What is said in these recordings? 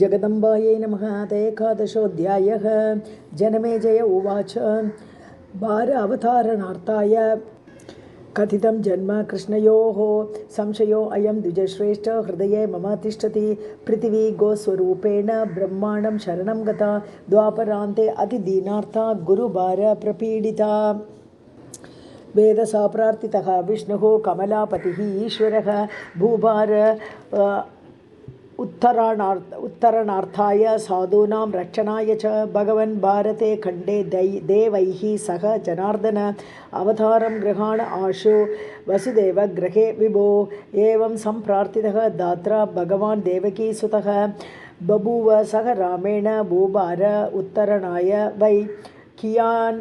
जगदम्बायै नमः। एकादशोऽध्यायः। जनमेजय उवाच भार अवतारणार्थाय कथितं जन्म कृष्णयोः संशयो अयं द्विजश्रेष्ठ हृदये मम तिष्ठति। पृथिवी गोस्वरूपेण ब्रह्माण्डं शरणं गता द्वापरान्ते अतिदीनार्था गुरुभार प्रपीडिता। वेदसा प्रार्थितः विष्णुः कमलापतिः ईश्वरः भूभार उत्तरणार्थाय साधूनां रक्षणाय च भगवन् भारते खण्डे देवैः सह जनार्दन अवतारं गृहाण आशु वसुदेव गृहे विभो। एवं सम्प्रार्थितः दात्रा भगवान् देवकी सुतः बभूव सह रामेण भूभार उत्तरणाय वै कियान्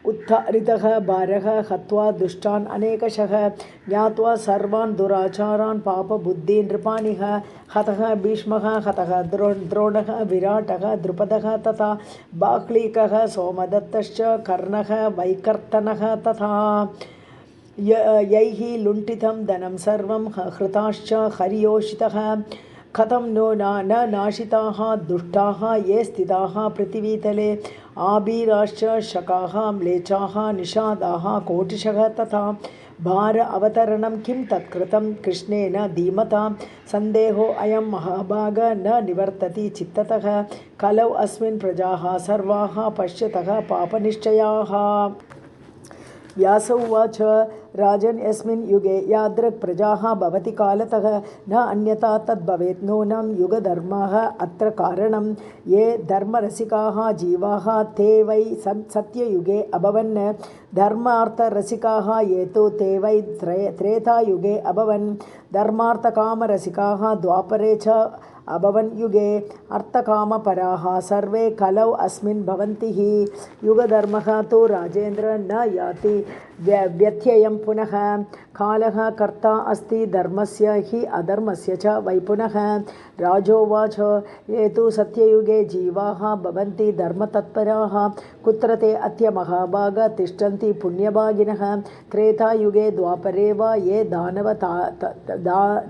उत्थारितः भारः हत्वा दुष्टान् अनेकशः ज्ञात्वा सर्वान् दुराचारान् पापबुद्धि नृपानिः हतः भीष्मः हतः द्रोणः विराटः द्रुपदः तथा बाह्लीकः सोमदत्तश्च कर्णः वैकर्तनः तथा यैः लुण्ठितं धनं सर्वं हृताश्च हर्योषितः कथं नो न नाशिताः दुष्टाः ये स्थिताः पृथिवीतले आबीराश्च शकाः म्लेच्छाः निषादाः कोटिशः तथा भार अवतरणं किं तत्कृतं कृष्णेन धीमता सन्देहो अयं महाभाग न निवर्तति चित्ततः कलौ अस्मिन् प्रजाः सर्वाः पश्यतः पापनिश्चयाः। व्यास उवाच राजन् यस्मिन् युगे यादृक् प्रजाः भवति कालतः न अन्यथा तद्भवेत् नूनं युगधर्मः अत्र कारणं ये धर्मरसिकाः जीवाः ते वै सत्ययुगे अभवन् धर्मार्थरसिकाः ये तु ते वै त्रेतायुगे अभवन् धर्मार्थकामरसिकाः द्वापरे च अभवन् युगे अर्थकामपराः सर्वे कलौ अस्मिन् भवन्ति हि युगधर्मः तु राजेन्द्र न याति व्यत्ययं पुनः कालः कर्ता अस्ति धर्मस्य हि अधर्मस्य च वै पुनः। राजोवाच ये तु सत्ययुगे जीवाः भवन्ति धर्मतत्पराः कुत्र ते अद्य महाभाग तिष्ठन्ति पुण्यभागिनः त्रेतायुगे द्वापरे वा ये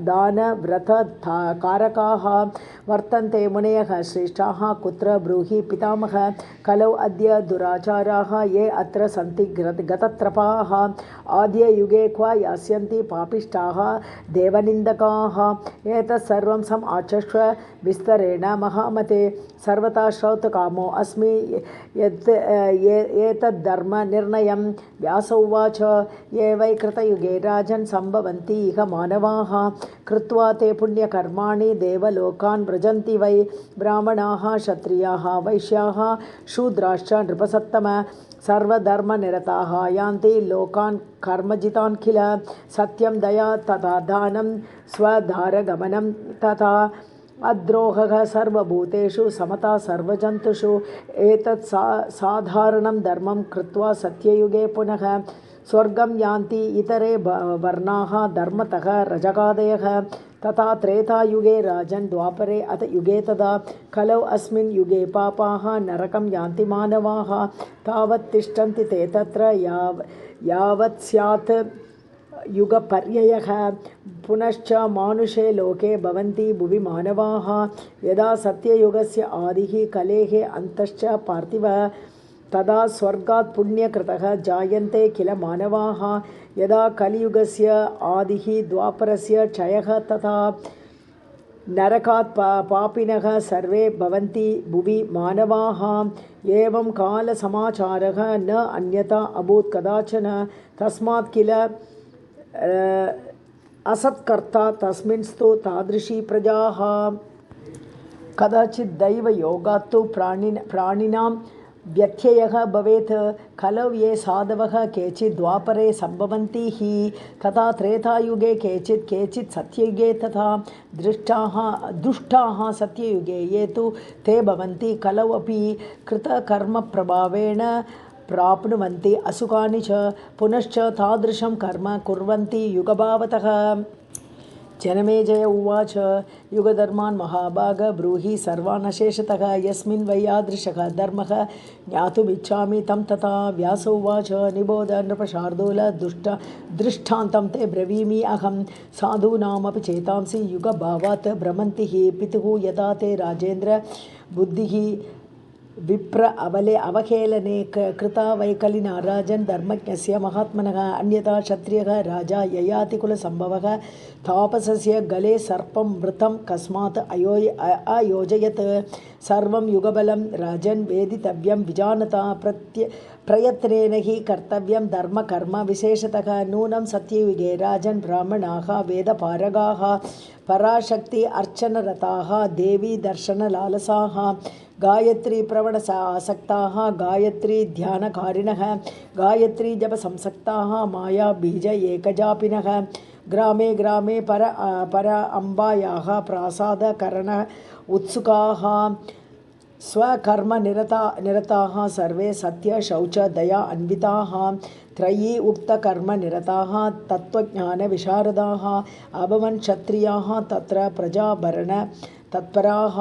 दानव्रतकारकाः वर्तन्ते मुनयः श्रेष्ठाः कुत्र ब्रूहि पितामह कलौ अद्य दुराचाराः ये अत्र सन्ति गतत्रपाः आद्ययुगे क्व यास्यन्ति पापिष्ठाः देवनिन्दकाः एतत् सर्वं सम् आचक्ष्व विस्तरेण महामते सर्वथा श्रौतकामो अस्मि एतद्धर्म निर्णयं। व्यास उवाच ये वै कृतयुगे राजन् सम्भवन्ति इह मानवाः कृत्वा ते पुण्यकर्माणि देवलोकान् व्रजन्ति वै ब्राह्मणाः क्षत्रियाः वैश्याः शूद्राश्च नृपसत्तम सर्वधर्मनिरताः यान्ति लोकान् कर्मजितान् किल सत्यं दया तथा दानं स्वधारगमनं तथा अद्रोहः सर्वभूतेषु समता सर्वजन्तुषु एतत् साधारणं धर्मं कृत्वा सत्ययुगे पुनः स्वर्गं यान्ति इतरे वर्णाः धर्मतः रजकादयः तथा त्रेतायुगे राजन् द्वापरे अथ युगे तदा कलौ अस्मिन् युगे पापाः नरकं यान्ति मानवाः तावत् तिष्ठन्ति ते तत्र यावत् स्यात् युगपर्ययः पुनश्च मानुषे लोके भवन्ति भुवि मानवाः यदा सत्ययुगस्य आदिः कलेः अन्तश्च पार्थिवः तदा स्वर्गात् पुण्यकृतः जायन्ते किल मानवाः यदा कलियुगस्य आदिः द्वापरस्य क्षयः तथा नरकात् पापिनः सर्वे भवन्ति भुवि मानवाः एवं कालसमाचारः न अन्यथा अभूत् कदाचन तस्मात् किल असत्कर्ता तस्मिंस्तु तादृशी प्रजाः कदाचित् दैवयोगात् तु प्राणिनां व्यत्ययः भवेत् खलौ ये साधवः केचित् द्वापरे सम्भवन्ति हि तथा त्रेतायुगे केचित् सत्ययुगे तथा दुष्टाः सत्ययुगे ये तु ते भवन्ति कलौ अपि कृतकर्मप्रभावेण प्राप्नुवन्ति असुखानि च पुनश्च तादृशं कर्म कुर्वन्ति युगभावतः जनमेजय उवाच युगधर्मान् महाभाग ब्रूहि सर्वानशेषतः यस्मिन् वै यादृशः धर्मः ज्ञातुमिच्छामि तं तथा। व्यास उवाच निबोध नृपशार्दूल दृष्टान्तं ते ब्रवीमि अहं साधूनामपि चेतांसि युगभावात् भ्रमन्ति हि पितुः यथा ते राजेन्द्र बुद्धिः विप्र अवहेलने कृता वैकलिना राजन् धर्मज्ञस्य महात्मनः अन्यथा क्षत्रियः राजा ययातिकुलसम्भवः तापसस्य गले सर्पं मृतं कस्मात् अयोजयत् सर्वं युगबलं राजन् वेदितव्यं विजानता प्रयत्नेन हि कर्तव्यं धर्मकर्म विशेषतः नूनं सत्ययुगे राजन् ब्राह्मणाः वेदपारगाः पराशक्ति अर्चनरताः देवी दर्शनलालसाः गायत्री प्रवणआसक्ताः गायत्री ध्यानकारिणः गायत्री जपसंसक्ताः माया बीज एकजापिनः ग्रामे ग्रामे पर अम्बायाः प्रासादकरण उत्सुकाः स्वकर्म निरताः सर्वे सत्य शौच दया अन्विताः त्रयी उक्तकर्म निरताः तत्त्वज्ञान विशारदाः अभवन् क्षत्रियाः तत्र प्रजाभरण तत्पराः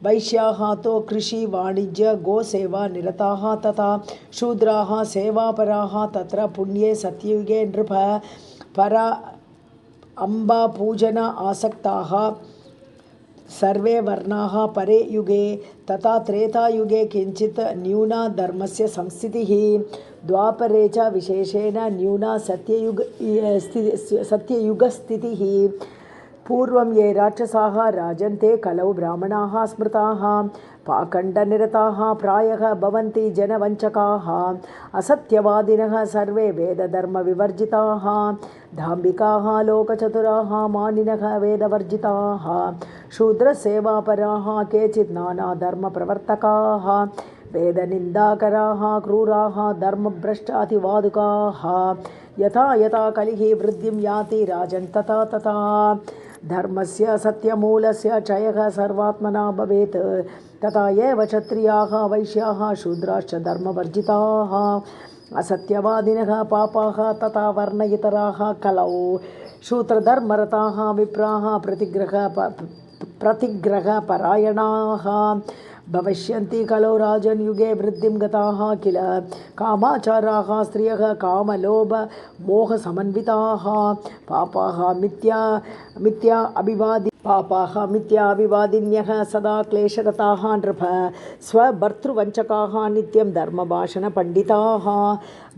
वैश्याः तो कृषि वाणिज्य गोसेवा निरताः तथा शूद्राः सेवापराः तत्र पुण्ये सत्ययुगे नृप परा अम्बापूजन आसक्ताः सर्वे वर्णाः परे युगे तथा त्रेतायुगे किञ्चित् न्यूना धर्मस्य संस्थितिः द्वापरे च विशेषेण न्यूना सत्ययुगस्थितिः पूर्वं ये राक्षसाः राजन्ते कलौ ब्राह्मणाः स्मृताः पाखण्डनिरताः प्रायः भवन्ति जनवञ्चकाः असत्यवादिनः सर्वे वेदधर्मविवर्जिताः दाम्भिकाः लोकचतुराः मानिनः वेदवर्जिताः शूद्रसेवापराः केचित् नानाधर्मप्रवर्तकाः वेदनिन्दाकराः क्रूराः धर्मभ्रष्टातिवादुकाः यथा यथा कलिः वृद्धिं याति राजन् तथा तथा धर्मस्य सत्यमूलस्य क्षयः सर्वात्मना भवेत् तथा एव क्षत्रियाः वैश्याः शूद्राश्च धर्मवर्जिताः असत्यवादिनः पापाः तथा वर्णइतराः कलौ शूद्रधर्मरताः विप्राः प्रतिग्रहपरायणाः भविष्यन्ति कलौ राजन् युगे वृद्धिं गताः किल कामाचाराः स्त्रियः कामलोभ मोहसमन्विताः पापाः मिथ्याभिवादिन्यः सदा क्लेशरताः नृप स्वभर्तृवञ्चकाः नित्यं धर्मभाषणपण्डिताः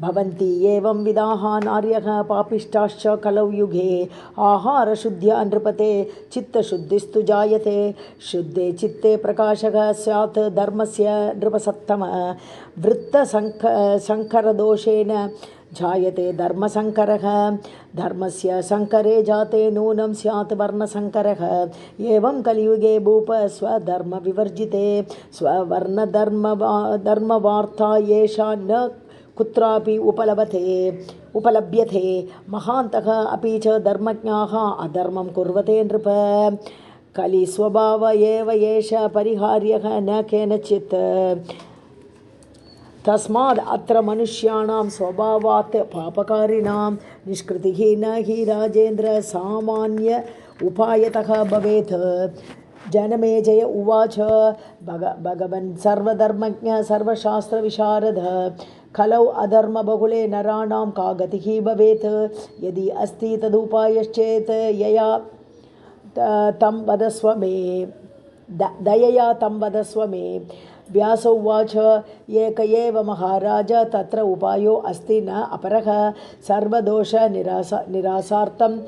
भवन्ति एवं विधाः नार्यः पापिष्टाश्च कलौ युगे आहारशुद्ध्या नृपते चित्तशुद्धिस्तु जायते शुद्धे चित्ते प्रकाशः स्यात् धर्मस्य नृपसत्तम वृत्तसङ्करदोषेण जायते धर्मसङ्करः धर्मस्य सङ्करे जाते नूनं स्यात् वर्णसङ्करः एवं कलियुगे भूप स्वधर्मविवर्जिते स्ववर्णधर्मवार्ता येषा न कुत्रापि उपलभ्यते महान्तः अपि च धर्मज्ञाः अधर्मं कुर्वते नृप कलिस्वभाव एव एष परिहार्यः न केनचित् तस्माद् अत्र मनुष्याणां स्वभावात् पापकारिणां निष्कृतिः न हि राजेन्द्र सामान्य उपायतः भवेत् जनमेजय उवाच भगवन् सर्वधर्मज्ञ सर्वशास्त्रविशारद कलौ अधर्मबहुले नराणां का गतिः भवेत् यदि अस्ति तदुपायश्चेत् यया तं वदस्व मे दयया तं वदस्व मे व्यास उवाच एक एव महाराज तत्र उपायो अस्ति न अपरः सर्वदोष निरासार्थं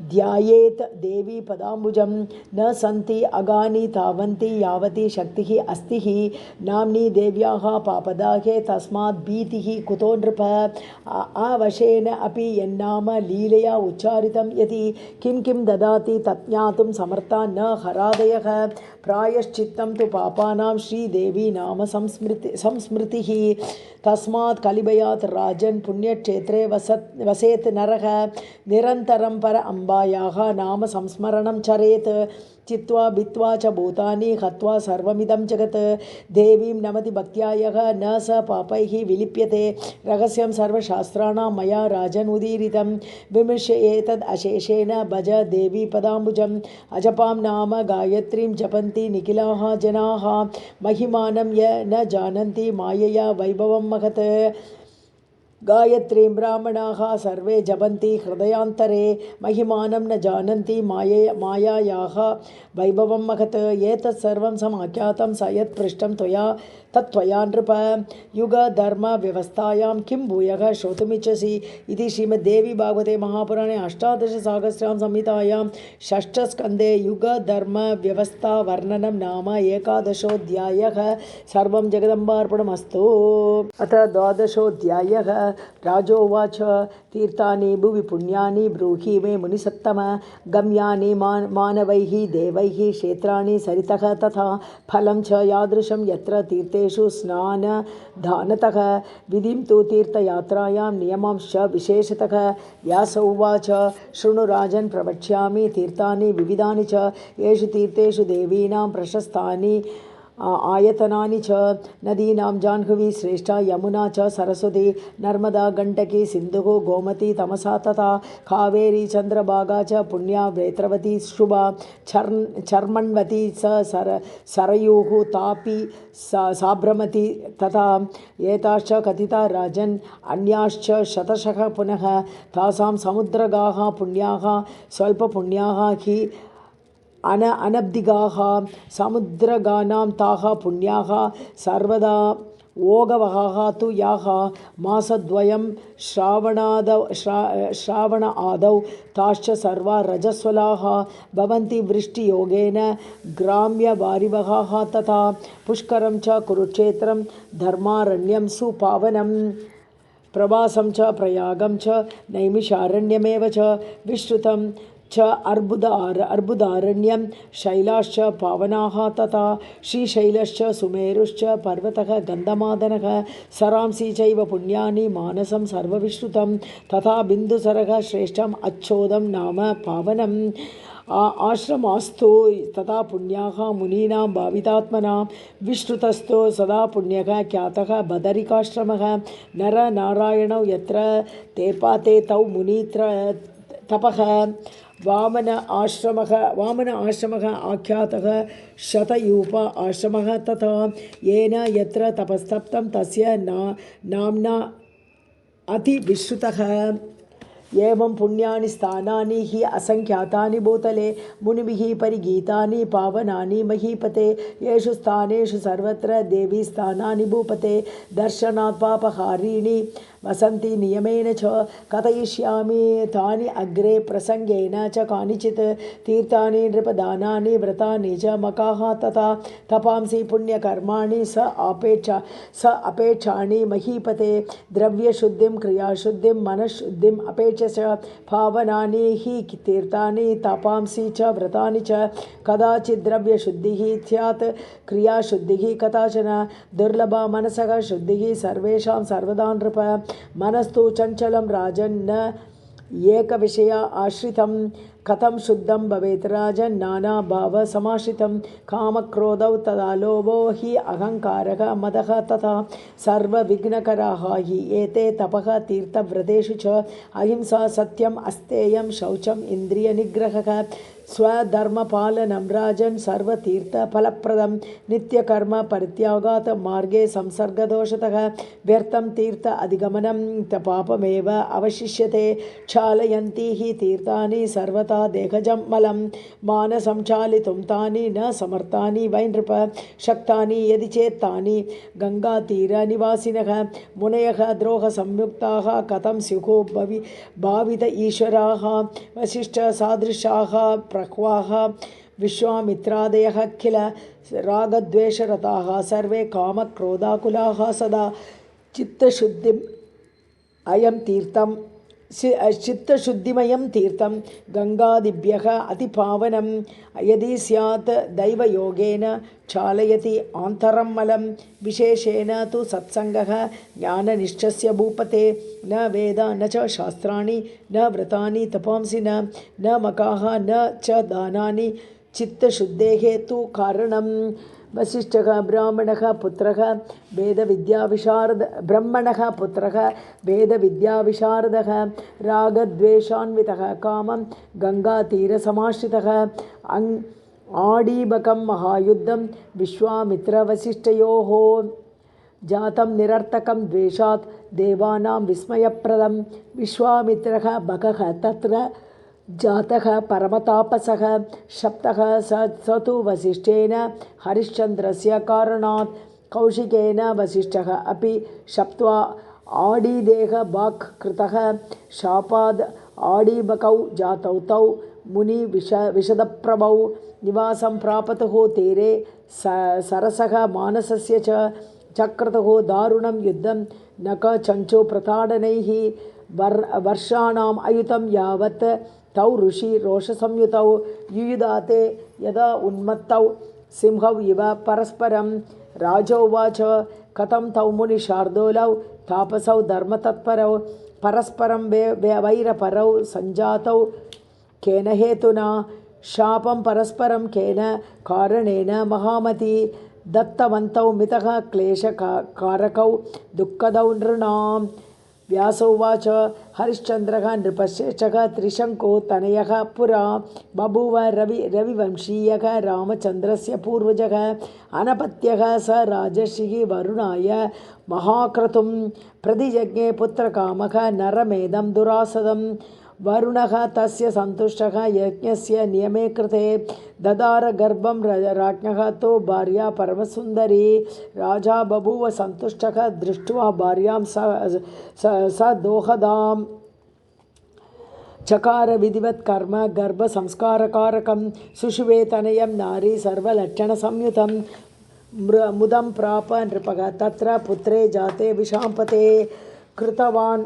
ध्यायेत् देवी पदाम्बुजं न सन्ति अगानि तावन्ति यावती शक्तिः अस्ति हि नाम्नी देव्याः पापदाहे तस्मात् भीतिः कुतो नृप आवशेन अपि यन्नाम लीलया उच्चारितं यदि किं किं ददाति तत् ज्ञातुं समर्था न हरादयः प्रायश्चित्तं तु पापानां श्रीदेवी नाम संस्मृतिः तस्मात् कलिभयात् राजन् पुण्यक्षेत्रे वसेत् नरः निरन्तरं पर अम्बायाः नाम संस्मरणं चरेत् चित्वा भित्वा च भूतानि हत्वा सर्वमिदं जगत् देवीं नमति भक्त्या यः न स पापैः विलिप्यते रहस्यं सर्वशास्त्राणां मया राजन् उदीरितं विमृश्य एतद् अशेषेण भज देवी पदाम्बुजम् अजपां नाम गायत्रीं जपन्ति निखिलाः जनाः महिमानं य न जानन्ति मायया वैभवं महत् गायत्रीं ब्राह्मणाः सर्वे जपन्ति हृदयान्तरे महिमानं न जानन्ति मायायाः वैभवं महत् एतत् सर्वं समाख्यातं स यत् पृष्टं त्वया तत्त्वया नृप युगधर्मव्यवस्थायां किं भूयः श्रोतुमिच्छसि इति श्रीमद्देवी भागवते महापुराणे अष्टादशसहस्रां संहितायां षष्ठस्कन्धे युगधर्मव्यवस्थावर्णनं नाम एकादशोऽध्यायः सर्वं जगदम्बार्पणमस्तु। अथ द्वादशोऽध्यायः राजोवाच तीर्थानि भुवि पुण्यानि ब्रूहि मे मुनिसत्तम गम्यानि मानवैः देवैः क्षेत्राणि सरितः तथा फलं च यादृशं यत्र तीर्थेषु स्नानदानतः विधिं तु तीर्थयात्रायां नियमांश्च विशेषतः व्यास उवाच शृणु राजन् प्रवक्ष्यामि तीर्थानि विविधानि च येषु तीर्थेषु देवीनां प्रशस्तानि आयतनानि च नदीनां जाह्नवी श्रेष्ठा यमुना च सरस्वती नर्मदा गण्डकी सिन्धुः गोमती तमसा तथा कावेरी चन्द्रभागा च पुण्या वेत्रवती शुभा चर्मण्वती सरयूः तापी साब्रमती तथा एताश्च कथिता राजन् अन्याश्च शतशः पुनः तासां समुद्रगाः पुण्याः स्वल्पपुण्याः हि अनब्धिगाः समुद्रगानां ताः पुण्याः सर्वदा ओगवहाः तु याः मासद्वयं श्रावण आदौ ताश्च सर्वा रजस्वलाः भवन्ति वृष्टियोगेन ग्राम्यवारिवहाः तथा पुष्करं च कुरुक्षेत्रं धर्मारण्यं सुपावनं प्रवासं च प्रयागं च नैमिषारण्यमेव च विश्रुतं च अर्बुदारण्यं शैलाश्च पावनाः तथा श्रीशैलश्च सुमेरुश्च पर्वतः गन्धमादनः सरांसि चैव पुण्यानि मानसं सर्वविश्रुतं तथा बिन्दुसरः श्रेष्ठम् अच्छोदं नाम पावनम् आश्रमास्तु तथा पुण्याः मुनीनां भावितात्मनां विश्रुतस्थो सदा पुण्यः ख्यातः बदरिकाश्रमः नरनारायणौ यत्र तेपाते तौ मुनीत्र तपः वामन आश्रमः आख्यातः शतयूप आश्रमः तथा येन यत्र तपस्तप्तं तस्य नाम्ना अतिविश्रुतः एवं पुण्यानि स्थानानि हि असंख्यातानि भूतले मुनिभिः परिगीतानि पावनानि महीपते येषु स्थानेषु सर्वत्र देवी स्थानानि भूपते दर्शनात् पापहारिणि वसन्ति नियमेन च कथयिष्यामि तानि अग्रे प्रसंगेन च कानिचित् तीर्थानि नृपदानानि व्रतानि च मकाः तथा तपांसि पुण्यकर्माणि स अपेक्षाणि महीपते द्रव्यशुद्धिं क्रियाशुद्धिं मनःशुद्धिम् अपेक्ष पावनानि हि तीर्थानि तपांसि च व्रतानि च कदाचित् द्रव्यशुद्धिः स्यात् क्रियाशुद्धिः कदाचन दुर्लभा मनसः शुद्धिः सर्वेषां सर्वदा नृप मनस्तु चञ्चलं राजन् एकविषय आश्रितं कथं शुद्धं भवेत् राजन् नानाभावसमाश्रितं कामक्रोधौ तदा लोभो हि अहङ्कारः मदः तथा सर्वविघ्नकराः हि एते तपः तीर्थव्रतेषु च अहिंसा सत्यम् अस्तेयं शौचम् इन्द्रियनिग्रहः स्वधर्मपालनं राजन् सर्वतीर्थफलप्रदं नित्यकर्म परित्यागात् मार्गे संसर्गदोषतः व्यर्थं तीर्थ अधिगमनं पापमेव अवशिष्यते क्षालयन्ति हि तीर्थानि सर्वथा देहजं मलं मानसं चालितुं तानि न समर्थानि वै नृप शक्तानि यदि चेत् तानि गङ्गातीरनिवासिनः मुनयः द्रोहसंयुक्ताः कथं स्युः भावित ईश्वराः वसिष्ठसादृशाः प्रह्वाः विश्वामित्रादयः किल रागद्वेषरताः सर्वे कामक्रोधाकुलाः सदा चित्तशुद्धिम् अयं तीर्थं चित्तशुद्धिमयं तीर्थं गङ्गादिभ्यः अतिपावनं यदि स्यात् दैवयोगेन चालयति आन्तरं मलं विशेषेण तु सत्सङ्गः ज्ञाननिष्ठस्य भूपते न वेद न च शास्त्राणि न व्रतानि तपांसि न मकाः न च दानानि चित्तशुद्धेः तु कारणम् वसिष्ठः ब्राह्मणः पुत्रः वेदविद्याविशारदः रागद्वेषान्वितः कामं गङ्गातीरसमाश्रितः आडीबकं महायुद्धं विश्वामित्रवसिष्ठयोः जातं निरर्थकं द्वेषात् देवानां विस्मयप्रदं विश्वामित्रः बकः तत्र जातः परमतापसः शप्तः स तु वसिष्ठेन हरिश्चन्द्रस्य कारणात् कौशिकेन वसिष्ठः अपि शप्त्वा आडीदेह वाक् कृतः शापाद् आडीबकौ जातौ तौ विशदप्रभौ निवासं प्रापतुः तीरे सरसः मानसस्य चक्रतुः दारुणं युद्धं नख चञ्चु प्रताडनैः वर्षाणाम् अयुतं यावत् तौ ऋषि रोषसंयुतौ युयुधाते यदा उन्मत्तौ सिंहौ इव परस्परं राजोवाच कथं तौ मुनिशार्दूलौ तापसौ धर्मतत्परौ परस्परं वैरपरौ सञ्जातौ केन हेतुना शापं परस्परं केन कारणेन महामती दत्तवन्तौ मितः क्लेशकारकौ दुःखदौ नृणाम् व्यासोवाच हरिश्चन्द्रः नृपश्रेष्ठः त्रिशङ्को तनयः पुरा बभूव रविवंशीयः रामचन्द्रस्य पूर्वजः अनपत्यः स राजर्षिः वरुणाय महाक्रतुं प्रतिजज्ञे पुत्रकामः नरमेधं दुरासदं वरुणः तस्य सन्तुष्टः यज्ञस्य नियमे कृते ददार गर्भं राज्ञः तो भार्या परमसुन्दरी राजा बभूव सन्तुष्टः दृष्ट्वा भार्यां स दोहदाम् चकार विधिवत् कर्म गर्भसंस्कारकारकं सुषुवे तनयं नारी सर्वलक्षणसंयुतं मुदं प्राप नृपः तत्र पुत्रे जाते विशाम्पते कृतवान्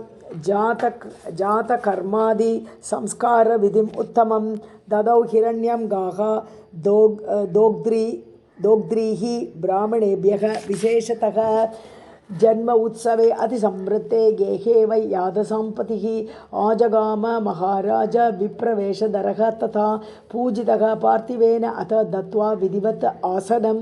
जातकर्मादि संस्कार विधिम् उत्तमं ददौ हिरण्यं गाः दोग्ध्रीः ब्राह्मणेभ्यः विशेषतः जन्म उत्सवे अतिसमृद्धे गेहे वै यादसम्पतिः आजगाम महाराज विप्रवेशधरः तथा पूजितः पार्थिवेन अथ दत्त्वा विधिवत् आसनं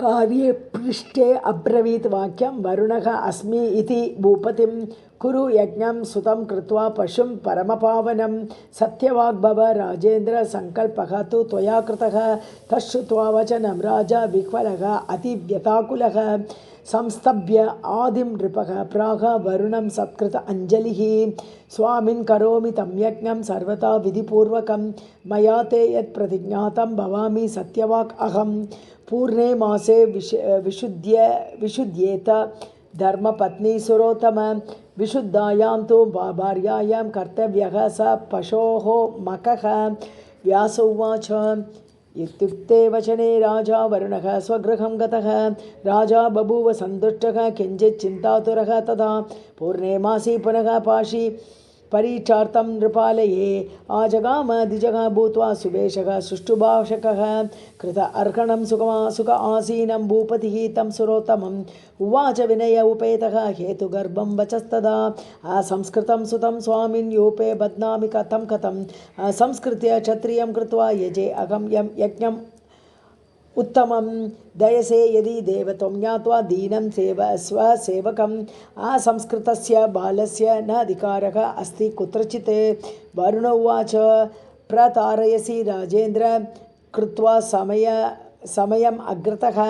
कार्ये पृष्ठे अब्रवीत् वाक्यं वरुणः अस्मि इति भूपतिं कुरु यज्ञं सुतं कृत्वा पशुं परमपावनं सत्यवाग्भव राजेन्द्र संकल्पः तु त्वया कृतः तच्छ्रुत्वा वचनं राजा विह्वलः अतिव्यताकुलः संस्तभ्य आदिं नृपः प्राह वरुणं सत्कृत अंजलिः स्वामिन् करोमि तं यज्ञं सर्वथा विधिपूर्वकं मया ते यत् प्रतिज्ञातं भवामि सत्यवाक् अहं पूर्णे मासे विशुद्ध्येत धर्मपत्नी सुरोत्तम विशुद्धायां तु भार्यायां कर्तव्यः स पशोः मकः व्यास उवाच इत्युक्ते वचने राजा वरुणः स्वगृहं गतः राजा बभूव सन्तुष्टः किञ्चित् चिन्तातुरः तदा पूर्णे मासी पुनः पाशी परीक्षार्थं नृपालये आजगाम द्विजः भूत्वा सुवेशः सुष्ठुभाषकः कृत अर्हणं सुख आसीनं भूपतिः तं सुरोत्तमम् उवाच विनय उपेतः हेतुगर्भं वचस्तदा संस्कृतं सुतं स्वामिन् यूपे बध्नामि कथं संस्कृत्य क्षत्रियं कृत्वा यजे अहं यज्ञम् उत्तमं दयसे यदि देवत्वं ज्ञात्वा दीनं स्वसेवकम् असंस्कृतस्य बालस्य न अधिकारः अस्ति कुत्रचित् वरुण उवाच प्रतारयसि राजेन्द्र कृत्वा समयम् अग्रतः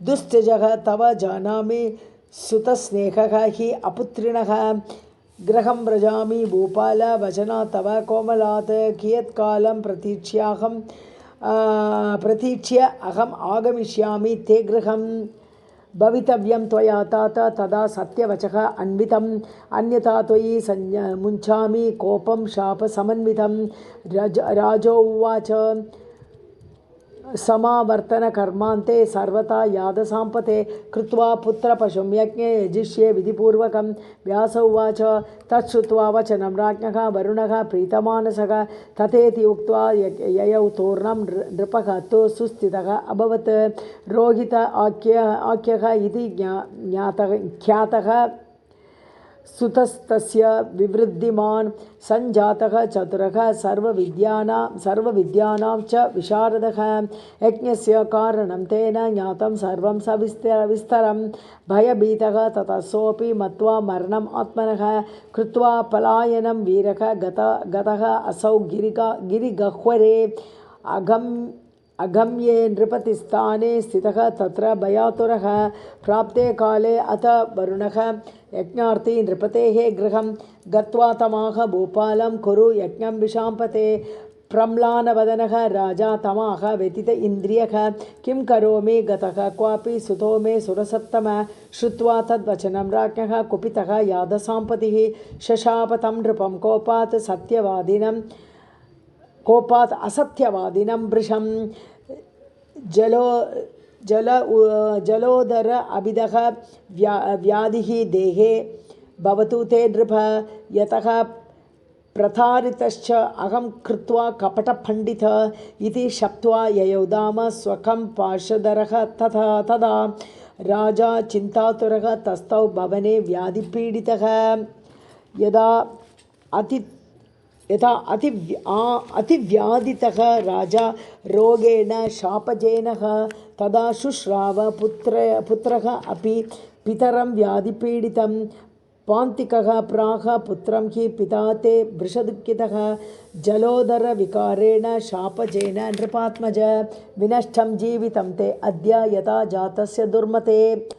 दुस्त्यजः तव जानामि सुतस्नेहः हि अपुत्रिणः गृहं व्रजामि भूपाल वचनात् तव कोमलात् कियत्कालं प्रतीक्ष्य अहम् आगमिष्यामि ते गृहं भवितव्यं त्वया तात तदा सत्यवचः अन्वितम् अन्यथा त्वयि मुञ्चामि कोपं शापसमन्वितं राजो उवाच समावर्तनकर्मान्ते सर्वथा यादसाम्पते कृत्वा पुत्रपशुं यज्ञे यजिष्ये विधिपूर्वकं। व्यास उवाच तच्छ्रुत्वा वचनं राज्ञः वरुणः प्रीतमानसः तथेति उक्त्वा ययौ तूर्णं नृपः तु सुस्थितः अभवत्। रोहित आख्यः इति ख्यातः सुतस्तस्य विवृद्धिमान् सञ्जातः चतुरः सर्वविद्यानां च विशारदः। यज्ञस्य कारणं तेन ज्ञातं सर्वं सविस्तरं भयभीतः ततः सोऽपि मत्वा मरणम् आत्मनः कृत्वा पलायनं वीरः गतः असौ गिरिगह्वरे अगम्ये नृपतिस्थाने स्थितः तत्र भयातुरः। प्राप्ते काले अथ वरुणः यज्ञार्थी नृपतेः गृहं गत्वा तमाह भूपालं कुरु यज्ञं विशाम्पते। प्रम्लानवदनः राजा तमाह व्यतीत इन्द्रियः किं करोमि गतः क्वापि सुतो मे सुरसत्तम। श्रुत्वा तद्वचनं राज्ञः कुपितः यादसाम्पतिः शशाप तं नृपं कोपात् असत्यवादिनं वृषं। जलोदर अभिदः व्याधिः देहे भवतु ते नृप यतः प्रतारितश्च अहं कृत्वा कपटपण्डित इति शप्त्वा ययोदाम स्वकं पार्श्वधरः तदा राजा चिन्तातुरः तस्थौ भवने व्याधिपीडितः। यदा अतिव्याधितः राजा रोगेण शापजेनः तदा शुश्राव पुत्रः अपि पितरं व्याधिपीडितं। पान्तिकः प्राह पुत्रं हि पिता ते वृषदुःखितः। जलोदरविकारेण शापजेन नृपात्मज विनष्टं जीवितं ते अद्य यथा जातस्य दुर्मते।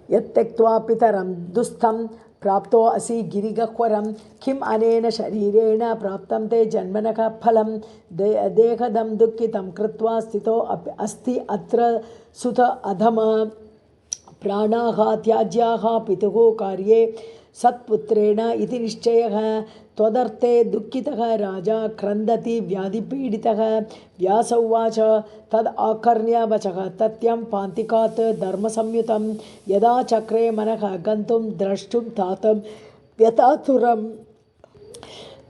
यत्त्यक्त्वा पितरं दुःस्थं प्राप्तो असि गिरिगह्वरं किम् अनेन शरीरेण प्राप्तं ते जन्मनः फलं। देहदं दुःखितं कृत्वा स्थितो अस्ति अत्र सुत अधम। प्राणाः त्याज्याः पितुः कार्ये सत्पुत्रेण इति निश्चयः। त्वदर्थे दुःखितः राजा क्रन्दति व्याधिपीडितः। व्यास उवाच तद् आकर्ण्य वचः तथ्यं पान्तिकात् धर्मसंयुतं। यदा चक्रे मनः गन्तुं द्रष्टुं तातं व्यथातुरं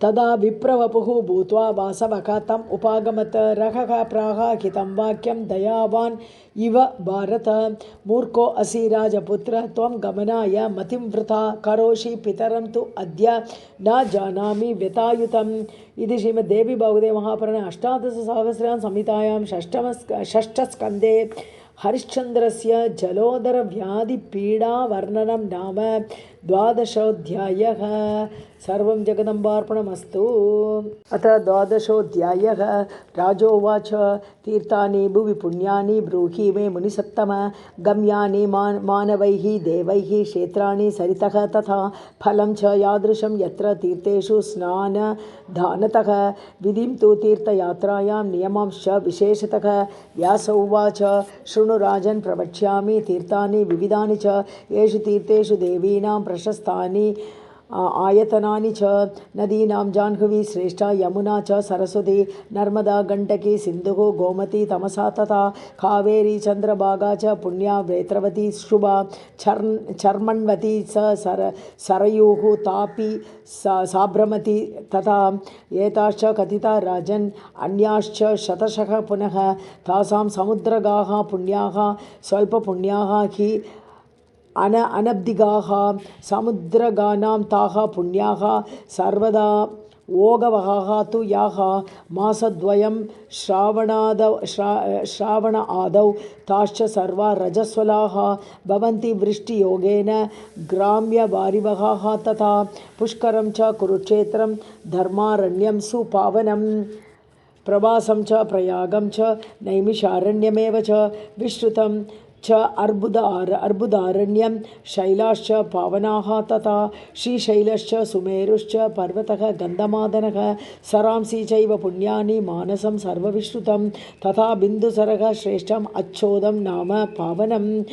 तदा विप्रवपुः भूत्वा वासवः तम् उपागमत्। रहः प्राह हितं वाक्यं दयावान् इव भारत। मूर्खो असि राजपुत्र त्वं गमनाय मतिं वृथा करोषि पितरं तु अद्य न जानामि व्यथायुतम्। इति श्रीमद्देवी भागवते महापुराणे अष्टादशसहस्रां संहितायां षष्ठस्कन्धे हरिश्चन्द्रस्य जलोदरव्याधिपीडावर्णनं नाम 12ोऽध्यायः। सर्वं जगदम्बार्पणमस्तु। अथ 12ोऽध्यायः। राजोवाच तीर्थानि भुवि पुण्यानि ब्रूहि मे मुनिसत्तम। गम्यानि मानवैः देवैः क्षेत्राणि सरितः तथा फलं च यादृशं यत्र तीर्थेषु स्नानदानतः। विधिं तु तीर्थयात्रायां नियमांश्च विशेषतः। व्यास उवाच शृणु राजन् प्रवक्ष्यामि तीर्थानि विविधानि च। येषु तीर्थेषु देवीनां प्रशस्तानि आयतनानि च। नदीनां जाह्नवी श्रेष्ठा यमुना च सरस्वती नर्मदा गण्डकी सिन्धुः गोमती तमसा तथा कावेरी चन्द्रभागा च पुण्या वेत्रवती शुभा चर्मण्वती सरयूः तापी साब्रमती तथा। एताश्च कथिता राजन् अन्याश्च शतशः पुनः। तासां समुद्रगाः पुण्याः स्वल्पपुण्याः हि अनब्धिगाः। समुद्रगानां ताः पुण्याः सर्वदा ओगवहाः तु याः। मासद्वयं श्रावण आदौ ताश्च सर्वा रजस्वलाः भवन्ति वृष्टियोगेन ग्राम्यवारिवहाः तथा। पुष्करं च कुरुक्षेत्रं धर्मारण्यं सुपावनं। प्रवासं च प्रयागं च नैमिषारण्यमेव च विश्रुतं च अर्बुदारण्यं शैलाश्च पावनाः तथा। श्रीशैलश्च सुमेरुश्च पर्वतः गन्धमादनः सरांसि चैव पुण्यानि मानसं सर्वविश्रुतं तथा। बिन्दुसरः श्रेष्ठम् अच्छोदं नाम पावनम्।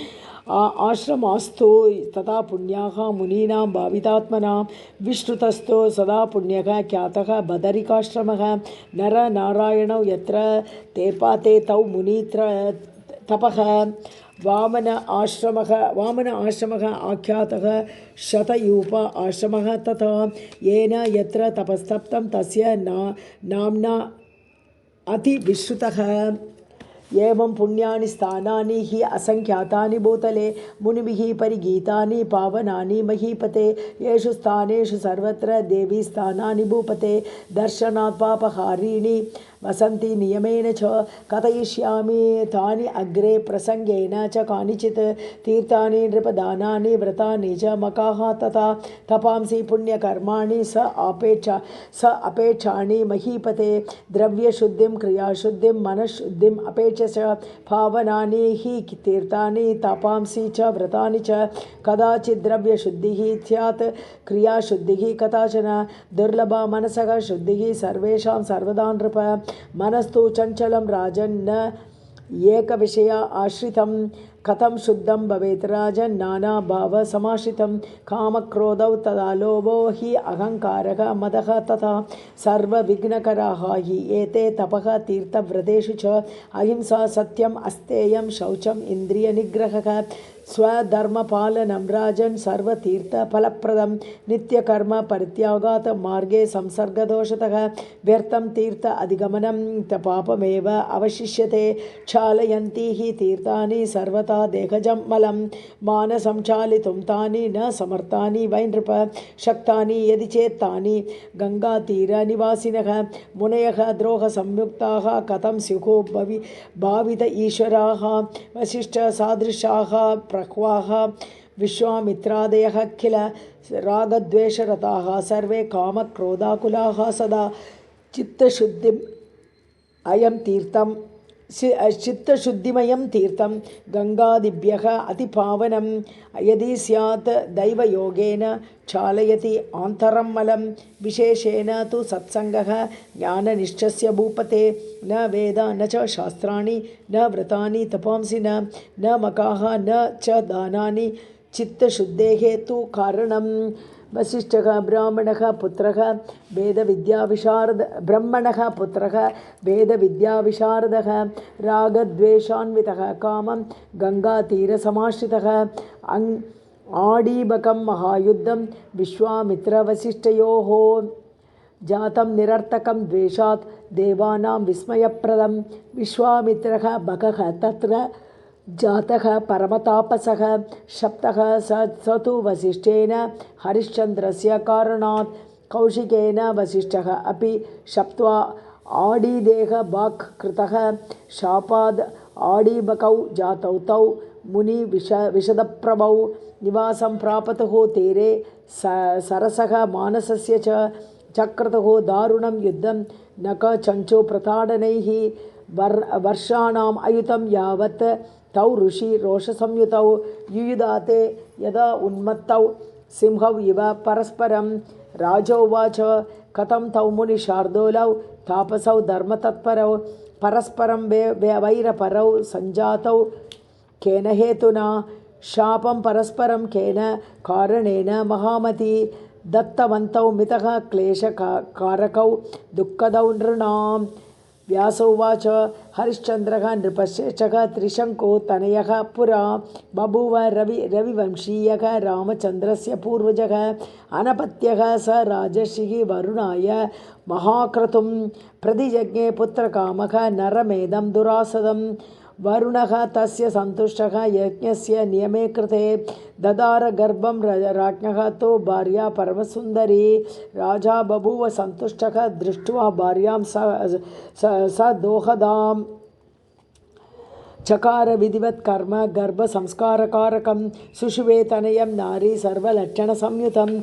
आश्रमास्तु तथा पुण्याः मुनीनां भावितात्मनां विश्रुतस्थो सदा पुण्यः ख्यातः बदरिकाश्रमः नरनारायणौ यत्र तेपाते तौ मुनीत्र तपः वामन आश्रमः आख्यातः शतयूप आश्रमः तथा येन यत्र तपस्तप्तं तस्य नाम्ना अतिविश्रुतः एवं पुण्यानि स्थानानि हि असंख्यातानि भूतले मुनिभिः परिगीतानि पावनानि महीपते येषु स्थानेषु सर्वत्र देवी स्थानानि भूपते दर्शनात् पापहारिणि वसन्ति नियमेन च कथयिष्यामि तानि अग्रे प्रसंगेन च कानिचित् तीर्थानि नृपदानानि व्रतानि च मकाः तथा तपांसि पुण्यकर्माणि स अपेक्षाणि महीपते द्रव्यशुद्धिं क्रियाशुद्धिं मनःशुद्धिम् अपेक्ष पावनानि हि तीर्थानि तपांसि च व्रतानि च कदाचित् द्रव्यशुद्धिः स्यात् क्रियाशुद्धिः कदाचन दुर्लभा मनसः शुद्धिः सर्वेषां सर्वदा नृप मनस्तु चञ्चलं राजन् एकविषय आश्रितं कथं शुद्धं भवेत् राजन् नानाभावसमाश्रितं कामक्रोधौ तदा लोभो हि अहङ्कारः मदः तथा सर्वविघ्नकराः हि एते तपः तीर्थव्रतेषु च अहिंसा सत्यम् अस्तेयं शौचम् इन्द्रियनिग्रहः स्वधर्मपालनं राजन् सर्वतीर्थफलप्रदं नित्यकर्म परित्यागात् मार्गे संसर्गदोषतः व्यर्थं तीर्थ अधिगमनं पापमेव अवशिष्यते क्षालयन्ति हि तीर्थानि सर्वथा देहजं मलं मानसं चालितुं तानि न समर्थानि वै नृप शक्तानि यदि चेत् तानि गङ्गातीरनिवासिनः मुनयः द्रोहसंयुक्ताः कथं स्युः भावित ईश्वराः वसिष्ठसादृशाः प्रह्वाः विश्वामित्रादयः किल रागद्वेषरताः सर्वे कामक्रोधाकुलाः सदा चित्तशुद्धिम् अयं तीर्थं चित्तशुद्धिमयं तीर्थं गङ्गादिभ्यः अतिपावनं यदि स्यात् दैवयोगेन चालयति आन्तरं मलं विशेषेण तु सत्सङ्गः ज्ञाननिष्ठस्य भूपते न वेद न च शास्त्राणि न व्रतानि तपांसि न मकाः न च दानानि चित्तशुद्धेः तु कारणम् वसिष्ठः ब्राह्मणः पुत्रः वेदविद्याविशारदः रागद्वेषान्वितः कामं गङ्गातीरसमाश्रितः आडीबकं महायुद्धं विश्वामित्रवसिष्ठयोः जातं निरर्थकं द्वेषात् देवानां विस्मयप्रदं विश्वामित्रः बकः तत्र जातः परमतापसः शप्तः स तु वसिष्ठेन हरिश्चन्द्रस्य कारणात् कौशिकेन वसिष्ठः अपि शप्त्वा आडीदेहभाक् कृतः शापाद् आडीबकौ जातौ तौ मुनिविशदप्रभौ निवासं प्रापतुः तीरे सरसः मानसस्य च चक्रतुः दारुणं युद्धं नख चञ्चु प्रताडनैः वर्षाणाम् अयुतं यावत् तौ ऋषि रोषसंयुतौ युयुधाते यदा उन्मत्तौ सिंहौ इव परस्परं राजोवाच कथं तौ मुनिशार्दूलौ तापसौ धर्मतत्परौ परस्परं वैरपरौ सञ्जातौ केन हेतुना शापं परस्परं केन कारणेन महामती दत्तवन्तौ मितः क्लेशकारकौ दुःखदौ नृणाम् व्यासोवाच हरिश्चन्द्रः नृपश्रेष्ठः त्रिशङ्को तनयः पुरा बभूव रविवंशीयः रामचन्द्रस्य पूर्वजः अनपत्यः स राजर्षिः वरुणाय महाक्रतुं प्रतिजज्ञे पुत्रकामः नरमेधं दुरासदं वरुणः तस्य सन्तुष्टः यज्ञस्य नियमे कृते ददार गर्भं राज्ञः तो भार्या परमसुन्दरी राजा बभूव सन्तुष्टः दृष्ट्वा भार्यां स दोहदाम् चकार विधिवत् कर्म गर्भसंस्कारकारकं सुषुवे तनयं नारी सर्वलक्षणसंयुतं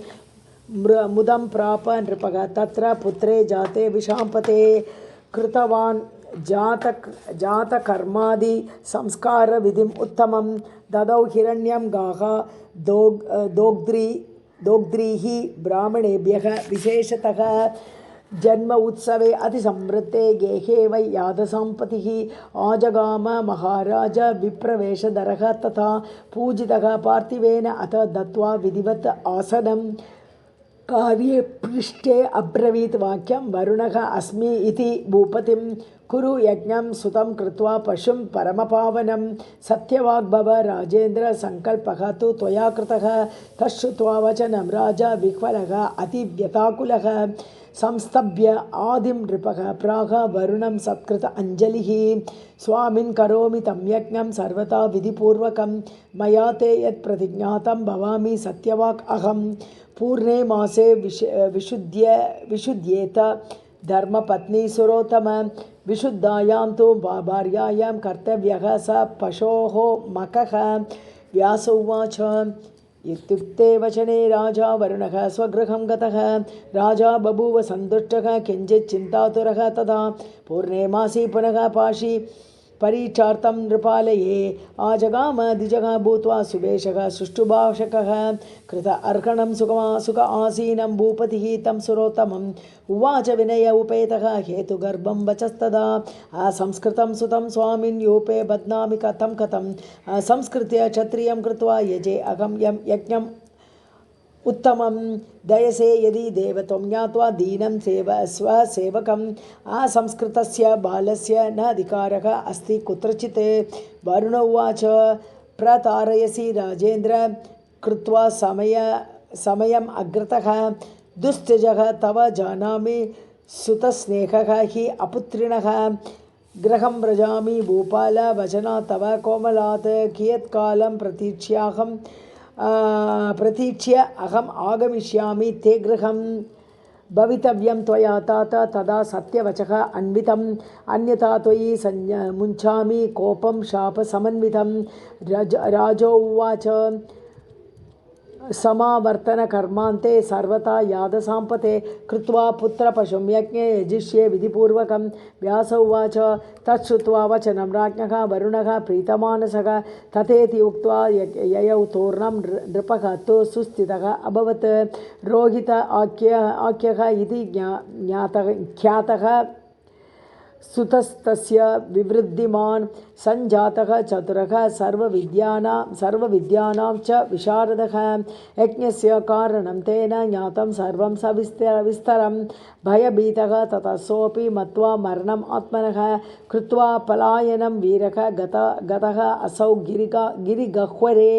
मुदं प्राप नृपः तत्र पुत्रे जाते विशाम्पते कृतवान् जातकर्मादि संस्कार विधिम् उत्तमं ददौ हिरण्यं गाः दोग्ध्रीः ब्राह्मणेभ्यः विशेषतः जन्म उत्सवे अतिसमृद्धे गेहे वै यादसाम्पतिः आजगाम महाराज विप्रवेशधरः तथा पूजितः पार्थिवेन अथ दत्त्वा विधिवत् आसनं कार्ये पृष्ठे अब्रवीत् वाक्यं वरुणः अस्मि इति भूपतिं कुरु यज्ञं सुतं कृत्वा पशुं परमपावनं सत्यवाग्भव राजेन्द्र संकल्पः तु त्वया कृतः तच्छ्रुत्वा वचनं राजा विह्वलः अतिव्यताकुलः संस्तभ्य आदिं नृपः प्राह वरुणं सत्कृत अंजलिः स्वामिन् करोमि तं यज्ञं सर्वथा विधिपूर्वकं मया ते यत् प्रतिज्ञातं भवामि सत्यवाक् अहं पूर्णे मासे विशुद्ध्येत धर्मपत्नी सुरोत्तम विशुद्धायां तु भार्यायां कर्तव्यः स पशोः मकः व्यास उवाच इत्युक्ते वचने राजा वरुणः स्वगृहं गतः राजा बभूव सन्तुष्टः किञ्चित् चिन्तातुरः तदा पूर्णे मासी पुनः पाशी परीक्षार्थं नृपालये आजगाम द्विजः भूत्वा सुवेशः सुष्ठुभाषकः कृत अर्हणं सुख आसीनं भूपतिः तं सुरोत्तमम् उवाच विनय उपेतः हेतुगर्भं वचस्तदा असंस्कृतं सुतं स्वामिन् यूपे बध्नामि कथं संस्कृत्य क्षत्रियं कृत्वा यजे अहं यज्ञम् उत्तमं दयसे यदि देवत्वं ज्ञात्वा दीनं स्वसेवकम् असंस्कृतस्य बालस्य न अधिकारः अस्ति कुत्रचित् वरुण उवाच प्रतारयसि राजेन्द्र कृत्वा समयम् अग्रतः दुस्त्यजः तव जानामि सुतस्नेहः हि अपुत्रिणः गृहं व्रजामि भूपाल वचनात् तव कोमलात् कियत्कालं प्रतीक्ष्य अहम् आगमिष्यामि ते गृहं भवितव्यं त्वया तात तदा सत्यवचः अन्वितम् अन्यथा त्वयि मुञ्चामि कोपं शापसमन्वितं राजो उवाच समावर्तनकर्मान्ते सर्वथा यादसाम्पते कृत्वा पुत्रपशुं यज्ञे यजिष्ये विधिपूर्वकं व्यास उवाच तच्छ्रुत्वा वचनं राज्ञः वरुणः प्रीतमानसः तथेति उक्त्वा ययौ तूर्णं नृपः तु सुस्थितः अभवत् रोहित आख्यः इति ख्यातः सुतस्तस्य विवृद्धिमान् सञ्जातः चतुरः सर्वविद्यानां च विशारदः यज्ञस्य कारणं तेन ज्ञातं सर्वं सविस्तरं भयभीतः ततः सोऽपि मत्वा मरणम् आत्मनः कृत्वा पलायनं वीरः गतः असौ गिरिगह्वरे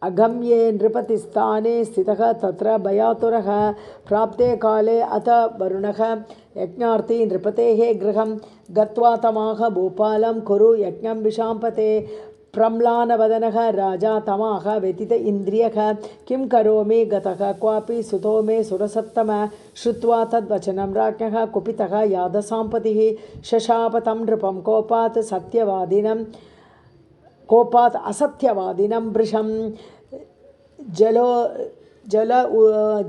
अगम्ये नृपतिस्थाने स्थितः तत्र भयातुरः प्राप्ते काले अथ वरुणः यज्ञार्थी नृपतेः गृहं गत्वा तमाह भूपालं कुरु यज्ञं विशाम्पते प्रम्लानवदनः राजा तमाह व्यतीत इन्द्रियः किं करोमि गतः क्वापि सुतो मे सुरसत्तम श्रुत्वा तद्वचनं राज्ञः कुपितः यादसाम्पतिः शशाप तं नृपं कोपात् असत्यवादिनं वृषं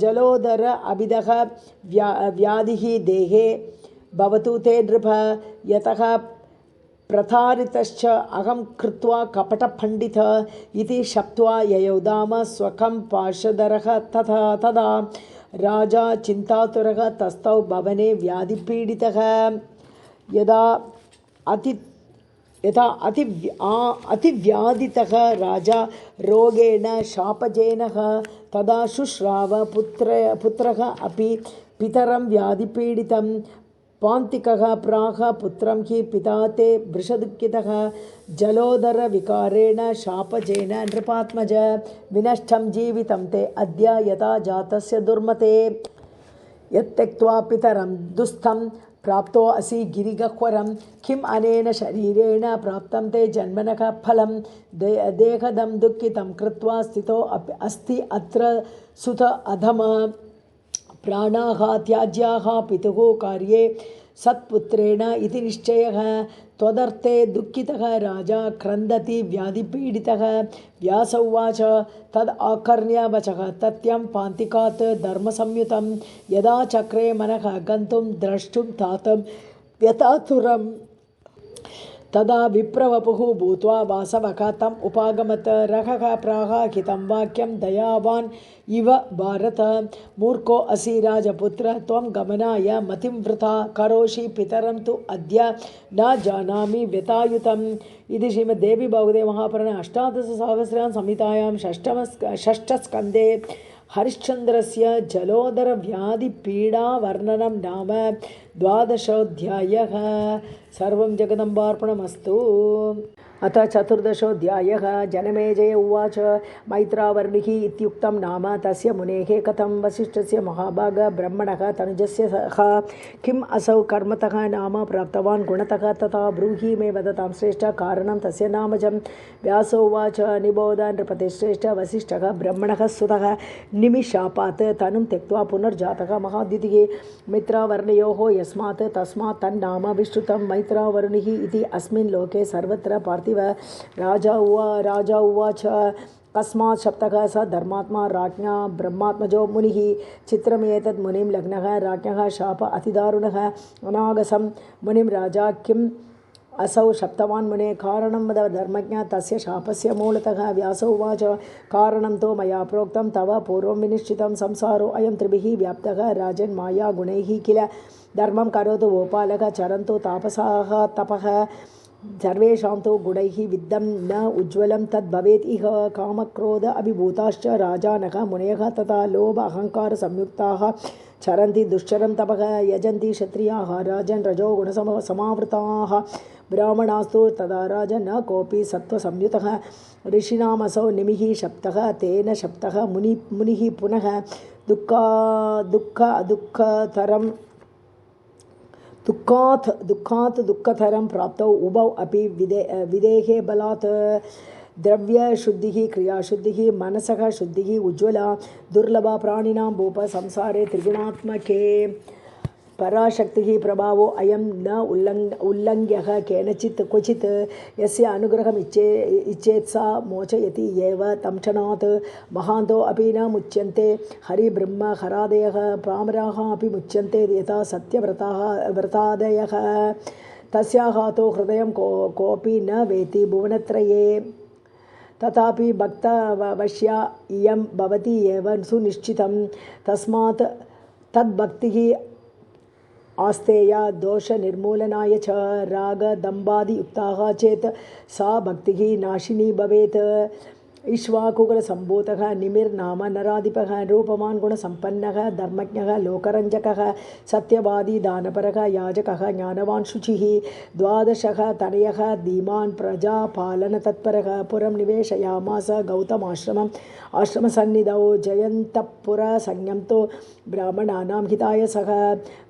जलोदर अभिदः व्याधिः देहे भवतु ते नृप यतः प्रतारितश्च अहं कृत्वा कपटपण्डित इति शप्त्वा ययोदाम स्वकं पार्श्वधरः तदा राजा चिन्तातुरः तस्थौ भवने व्याधिपीडितः यदा अतिव्याधितः राजा रोगेण शापजेनः तदा शुश्राव पुत्रः अपि पितरं व्याधिपीडितं पान्तिकः प्राह पुत्रं हि पिता ते वृषदुःखितः जलोदरविकारेण शापजेन नृपात्मज विनष्टं जीवितं ते अद्य यथा जातस्य दुर्मते यत्त्यक्त्वा पितरं दुस्थं प्राप्तो असि गिरिगह्वरं किम् अनेन शरीरेण प्राप्तं ते जन्मनः फलं देहदं दुःखितं कृत्वा स्थितो अस्ति अत्र सुत अधम प्राणाः त्याज्याः पितुः कार्ये सत्पुत्रेण इति निश्चयः त्वदर्थे दुःखितः राजा क्रन्दति व्याधिपीडितः व्यास उवाच तद् आकर्ण्य वचः तथ्यं पान्तिकात् धर्मसंयुतं यदा चक्रे मनः गन्तुं द्रष्टुं तातं व्यतातुरं तदा विप्रवपुः भूत्वा वासवः तम् उपागमत् रहः प्राह हितं वाक्यं दयावान् इव भारत मूर्खो असि राजपुत्र त्वं गमनाय मतिं वृथा करोषि पितरं तु अद्य न जानामि व्यतायुतम् इति श्रीमद्देवी भागवते महापुराणे अष्टादशसहस्रां संहितायां षष्ठस्कन्धे हरिश्चन्द्रस्य जलोदरव्याधिपीडावर्णनं नाम 12ोऽध्यायः। सर्वं जगदम्बार्पणमस्तु। अथ 14ोऽध्यायः। जनमेजय उवाच मैत्रावर्णिः इत्युक्तं नाम तस्य मुनेः कथं वसिष्ठस्य महाभाग ब्रह्मणः तनुजस्य सह किम् असौ कर्मतः नाम प्राप्तवान् गुणतः तथा ब्रूहि मे वदतां श्रेष्ठ कारणं तस्य नामजं। व्यासोवाच निबोध नृपतिश्रेष्ठ वसिष्ठः ब्रह्मणः सुतः निमिषापात् तनुं त्यक्त्वा पुनर्जातः महाद्युतिः मित्रावर्णयोः यस्मात् तस्मात् तन्नाम विश्रुतं मैत्रावर्णिः इति अस्मिन् लोके सर्वत्र पार्थिव। राजा उवाच कस्मात् शब्दः स धर्मात्मा राज्ञा ब्रह्मात्मजो मुनिः चित्रमेतद् मुनिं लग्नः राज्ञः शाप अतिदारुणः अनागसं मुनिं राजा किम् असौ शप्तवान् मुने कारणं वद धर्मज्ञ तस्य शापस्य मूलतः। व्यासो उवाच कारणं तु मया प्रोक्तं तव पूर्वं विनिश्चितं संसारो अयं त्रिभिः व्याप्तः राजन् माया गुणैः किल धर्मं करोतु गोपालः चरन्तु तापसाः तपः सर्वेषां तु गुणैः विद्धं न उज्ज्वलं तद् भवेत् इह कामक्रोध अभिभूताश्च राजानः मुनयः तथा लोभ अहङ्कार संयुक्ताः चरन्ति दुश्चरं तपः यजन्ति क्षत्रियाः राजन् रजो गुणसमावृताः ब्राह्मणास्तु तदा राजन् न कोऽपि सत्त्वसंयुतः ऋषीणामसौ निमिः शप्तः तेन शप्तः मुनिः पुनः दुःखात् दुःखतरं प्राप्तौ उभौ अपि विदेहे बलात् द्रव्यशुद्धिः क्रियाशुद्धिः मनसः शुद्धिः उज्ज्वला दुर्लभा प्राणिनां भूप संसारे त्रिगुणात्मके पराशक्तिः प्रभावो अयं न उल्लङ्घ्यः केनचित् क्वचित् यस्य अनुग्रहम् इच्छेत् सा मोचयति एव तं क्षणात् महान्तो अपि न मुच्यन्ते हरिब्रह्म हरादयः पामराः अपि मुच्यन्ते यथा सत्यव्रतादयः तस्याः तु हृदयं कोऽपि न वेति भुवनत्रये तथापि भक्तवश्या इयं भवति एव सुनिश्चितं तस्मात् तद्भक्तिः आस्तेया दोषनिर्मूलनाय च रागदम्बादियुक्ताः चेत् सा भक्तिः नाशिनी भवेत्। इक्ष्वाकुकुलसम्भूतः निमिर्नाम नराधिपः रूपवान् गुणसम्पन्नः धर्मज्ञः लोकरञ्जकः सत्यवादी दानपरः याजकः ज्ञानवान् शुचिः 12 तनयः धीमान् प्रजापालनतत्परः पुरं निवेशयामास गौतमाश्रमम् आश्रमसन्निधौ जयन्तपुरसंज्ञम्तो ब्राह्मणानां हिताय सः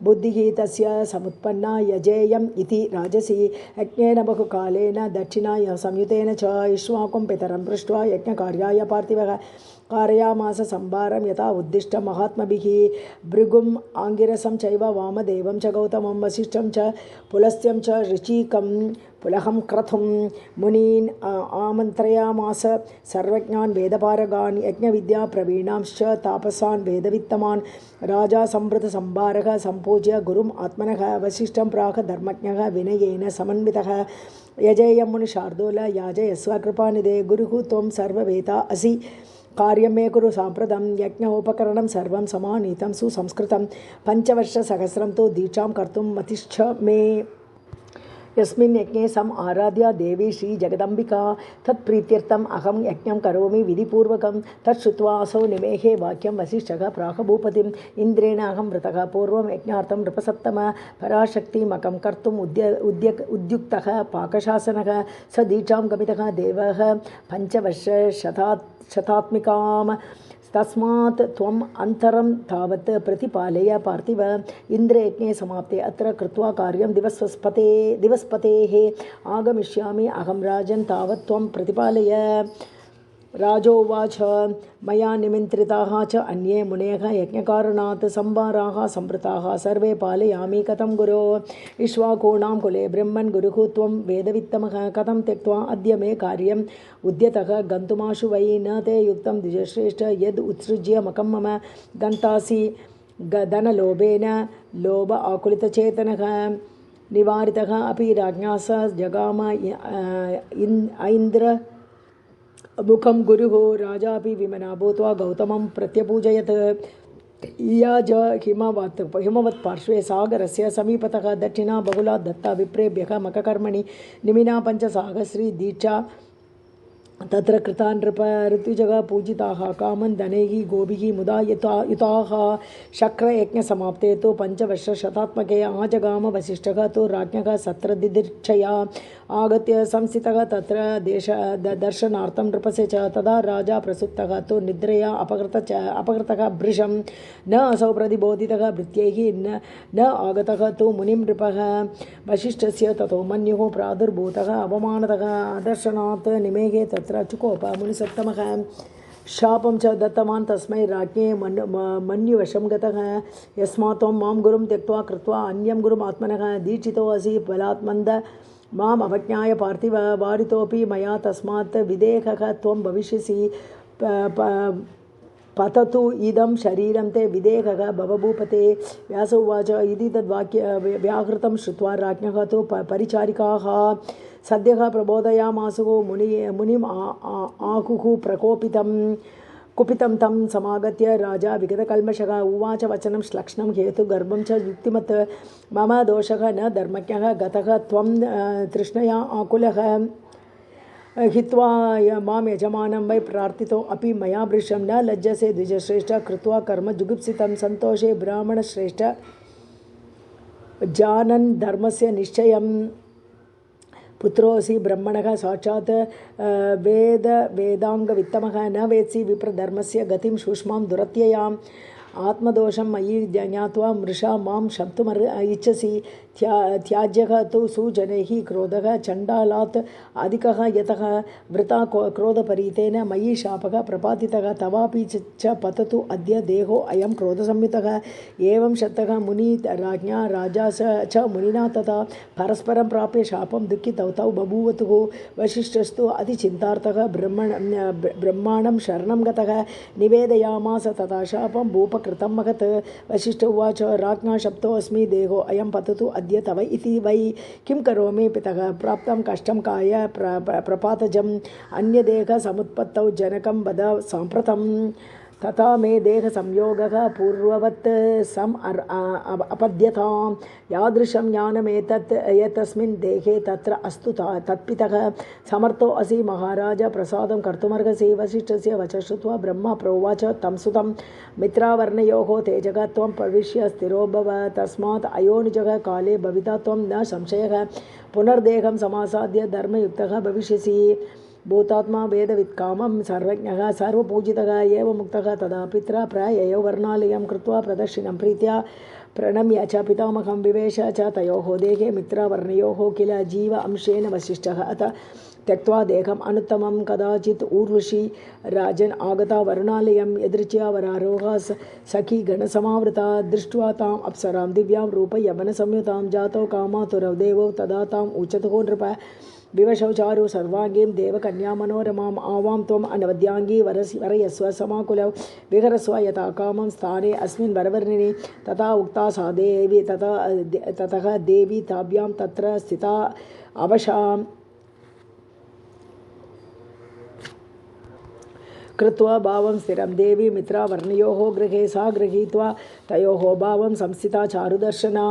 बुद्धिः तस्य समुत्पन्ना यजेयम् इति राजसी यज्ञेन बहुकालेन दक्षिणा संयुतेन च इक्ष्वाकुं पितरं पृष्ट्वा यज्ञकार्याय पार्थिवः कारयामास संभारं यथा उद्दिष्टं महात्मभिः भृगुम् आङ्गिरसं चैव वामदेवं च गौतमं वसिष्ठं च पुलस्त्यं च ऋचिकं पुलहं क्रतुं मुनीन् आमन्त्रयामास सर्वज्ञान् वेदपारगान् यज्ञविद्याप्रवीणांश्च तापसान् वेदवित्तमान् राजा संवृतसंभारः सम्पूज्य गुरुम् आत्मनः वसिष्ठं प्राह धर्मज्ञः विनयेन समन्वितः यजेयं मुनिशार्दूल याजयस्व कृपानिधे गुरुः त्वं सर्ववेदा असि कार्यं मे कुरु साम्प्रतं यज्ञोपकरणं सर्वं समानीतं सुसंस्कृतं 5 वर्षसहस्रं तु दीक्षां कर्तुं मतिश्च मे यस्मिन् यज्ञे सम आराध्या देवी श्री जगदम्बिका तत्प्रीत्यर्थम् अहं यज्ञं करोमि विधिपूर्वकं तच्छ्रुत्वा असौ निमेहे वाक्यं वसिष्ठः प्राह भूपतिम् इन्द्रेण अहं वृतः पूर्वं यज्ञार्थं नृपसत्तम पराशक्तिमकं कर्तुम् उद्युक्तः पाकशासनः स दीक्षां गमितः देवः 5 वर्षशतात्मिकाम् तस्मात् त्वम् अन्तरं तावत् प्रतिपालय पार्थिव इन्द्रयज्ञे समाप्ते अत्र कृत्वा कार्यं दिवस्पतेः आगमिष्यामि अहं राजन् तावत् त्वं प्रतिपालय राजोवाच मया निमन्त्रिताः च अन्ये मुनयः यज्ञकारणात् संभाराः संवृताः सर्वे पालयामि कथं गुरो इक्ष्वाकूणां कुले ब्रह्मन् गुरुः त्वं वेदवित्तमः कथं त्यक्त्वा अद्य मे कार्यम् उद्यतः गन्तुमाशु वै न ते युक्तं द्विजश्रेष्ठ यद् उत्सृज्य मकं मम गन्तासि धनलोभेन लोभ आकुलितचेतनः निवारितः अपि राज्ञा स जगाम ऐन्द्र मुखं गुरुः राजापि विमना भूत्वा गौतमं प्रत्यपूजयत् इयाज हिमवत् पार्श्वे सागरस्य समीपतः दक्षिणा बहुला दत्ता विप्रेभ्यः मखकर्मणि निमिना पञ्चसाहस्री दीक्षा तत्र कृता नृप ऋत्विजः पूजिताः कामन् धनैः गोभिः मुदा युताः शक्रयज्ञसमाप्ते तु पञ्चवर्षशतात्मके आजगाम वसिष्ठः तु राज्ञः सत्रदिदीक्षया आगत्य संस्थितः तत्र दर्शनार्थं नृपस्य च तदा राजा प्रसुप्तः तु निद्रया अपकृतः भृशं न असौ प्रतिबोधितः भृत्यैः न आगतः तु मुनिं नृपः वसिष्ठस्य ततो मन्युः प्रादुर्भूतः अवमानतः दर्शनात् निमेघे तत्र चुकोप मुनिसत्तमः शापं च दत्तवान् तस्मै राज्ञे मन्युवशं गतः यस्मात् त्वं मां गुरुं त्यक्त्वा कृत्वा अन्यं गुरुम् आत्मनः दीक्षितो असि बलात् मन्द माम् अवज्ञाय पार्थिव वारितोऽपि मया तस्मात् विदेहः त्वं भविष्यसि पततु इदं शरीरं ते विदेहः भवभूपते व्यास उवाच इति तद्वाक्य व्याहृतं श्रुत्वा राज्ञः तु परिचारिकाः सद्यः प्रबोधयामासुः मुनिम् आहुः कुपितं तं समागत्य राजा विगतकल्मषः उवाच वचनं श्लक्ष्णं हेतुगर्भं च युक्तिमत् मम दोषः न धर्मज्ञः गतः त्वं तृष्णया आकुलः हित्वा मां यजमानं वै प्रार्थितो अपि मया भृशं न लज्जसे द्विजश्रेष्ठ कृत्वा कर्म जुगुप्सितं सन्तोषे ब्राह्मणश्रेष्ठ जानन् धर्मस्य निश्चयं पुत्रोऽसि ब्रह्मणः साक्षात् वेदाङ्गवित्तमः न वेत्सि विप्रधर्मस्य गतिं सूक्ष्मां दुरत्ययाम् आत्मदोषं मयि ज्ञात्वा मृषा मां शप्तुम् इच्छसि त्याज्यः तु सुजनैः क्रोधः चण्डालात् अधिकः यतः वृथा क्रोधपरीतेन मयि शापः प्रपातितः तवापि च पततु अद्य देहो अयं क्रोधसंयुतः एवं शतः मुनि राज्ञा राजा च मुनिना तथा परस्परं प्राप्य शापं दुःखितौ तौ बभूवतुः वसिष्ठस्तु अतिचिन्तार्थः ब्रह्माणं शरणं गतः निवेदयामास तथा शापं भूपकृतं महत् वसिष्ठ उवाच राज्ञा शप्तोऽस्मि देहो अयं पततु अद्य तव इति वै किं करोमि पितः प्राप्तं कष्टं काय प्रपातजम् अन्यदेह समुत्पत्तौ जनकं वद साम्प्रतं तथा मे देहसंयोगः पूर्ववत् अपद्यतां यादृशं ज्ञानमेतत् एतस्मिन् देहे तत्र अस्तु तत्पितः समर्थो असि महाराज प्रसादं कर्तुमर्हसि वसिष्ठस्य वचः श्रुत्वा ब्रह्मा प्रोवाच तं सुतं मित्रावर्णयोः तेजः त्वं प्रविश्य स्थिरो भव तस्मात् अयोनिजः काले भविता त्वं न संशयः पुनर्देहं समासाद्य धर्मयुक्तः भविष्यसि भूतात्मा वेदवित्कामं सर्वज्ञः सर्वपूजितः एव मुक्तः तदा पित्रा प्राययो वर्णालयं कृत्वा प्रदक्षिणं प्रीत्या प्रणम्य च पितामहं विवेश च तयोः देहे मित्रावर्णयोः किल जीव अंशेन वसिष्ठः अथ त्यक्त्वा देहम् अनुत्तमं कदाचित् ऊर्वशी राजन् आगता वर्णालयं यदृच्या वरारोहा सखी गणसमावृता दृष्ट्वा ताम् अप्सरां दिव्यां रूपयवनसंयुतां जातौ कामातुरौ देवौ तदा ताम् उचतुः नृप विवशौ चारु सर्वाङ्गीं देवकन्या मनोरमाम् आवां त्वम् अनवद्याङ्गी वरयस्व समाकुलौ विहरस्व यथा कामं स्थाने अस्मिन् वरवर्णिनि तथा उक्ता सा देवी ततः देवी ताभ्यां तत्र स्थिता अवशां कृत्वा भावं स्थिरं देवी मित्रावर्णयोः गृहे सा गृहीत्वा तयोः भावं संस्थिता चारुदर्शना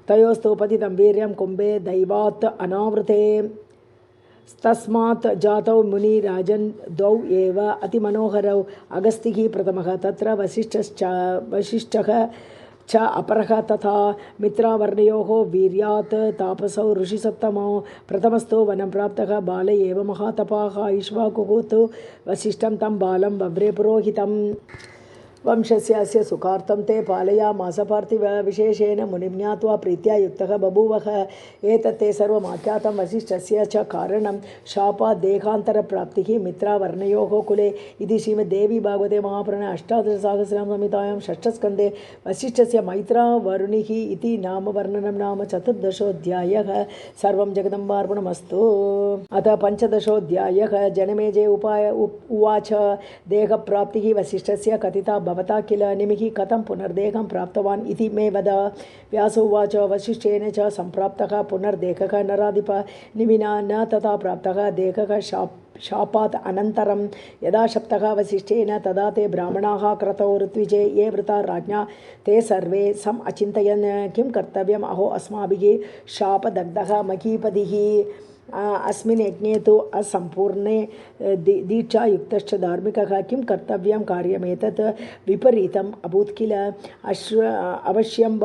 तयोस्तु पतितं वीर्यं कुम्भे दैवात् अनावृते तस्मात् जातौ मुनिराजन् द्वौ एव अतिमनोहरौ अगस्तिः प्रथमः तत्र वसिष्ठः च अपरः तथा मित्रावर्णयोः वीर्यात् तापसौ ऋषिसप्तमौ प्रथमस्थो वनं प्राप्तः बाल एव महातपाः इक्ष्वाकुः तु वसिष्ठं तं बालं बभ्रे पुरोहितम् वंशस्य अस्य सुखार्थं ते पालयामास पार्थिव विशेषेण मुनिं ज्ञात्वा प्रीत्या युक्तः बभूवः एतत् ते सर्वमाख्यातं वसिष्ठस्य च कारणं शापात् देहान्तरप्राप्तिः मित्रावर्णयोः कुले इति श्रीमद्देवी भागवते महापुराणे अष्टादशसहस्रां संहितायां षष्ठस्कन्धे वसिष्ठस्य मैत्रावरुणिः इति नामवर्णनं नाम चतुर्दशोऽध्यायः सर्वं जगदम्बार्पणमस्तु अथ पञ्चदशोऽध्यायः जनमेजय उवाच देहप्राप्तिः वसिष्ठस्य कथिता भवता किल निमिः कथं पुनर्देहं प्राप्तवान् इति मे वद। व्यास उवाच वसिष्ठेन च सम्प्राप्तः पुनर्देहः नराधिप निमिना न तथा प्राप्तः देहः शापात् अनन्तरं यदा शप्तः वसिष्ठेन तदा ते ब्राह्मणाः क्रतौ ऋत्विजे ये वृता राज्ञा ते सर्वे सम् अचिन्तयन् किं कर्तव्यम् अहो अस्माभिः शापदग्धः महीपतिः अस्मिन् यज्ञे तु असम्पूर्णे दीक्षायुक्तश्च धार्मिकः किं कर्तव्यं कार्यमेतत् विपरीतम् अभूत् किल अवश्यं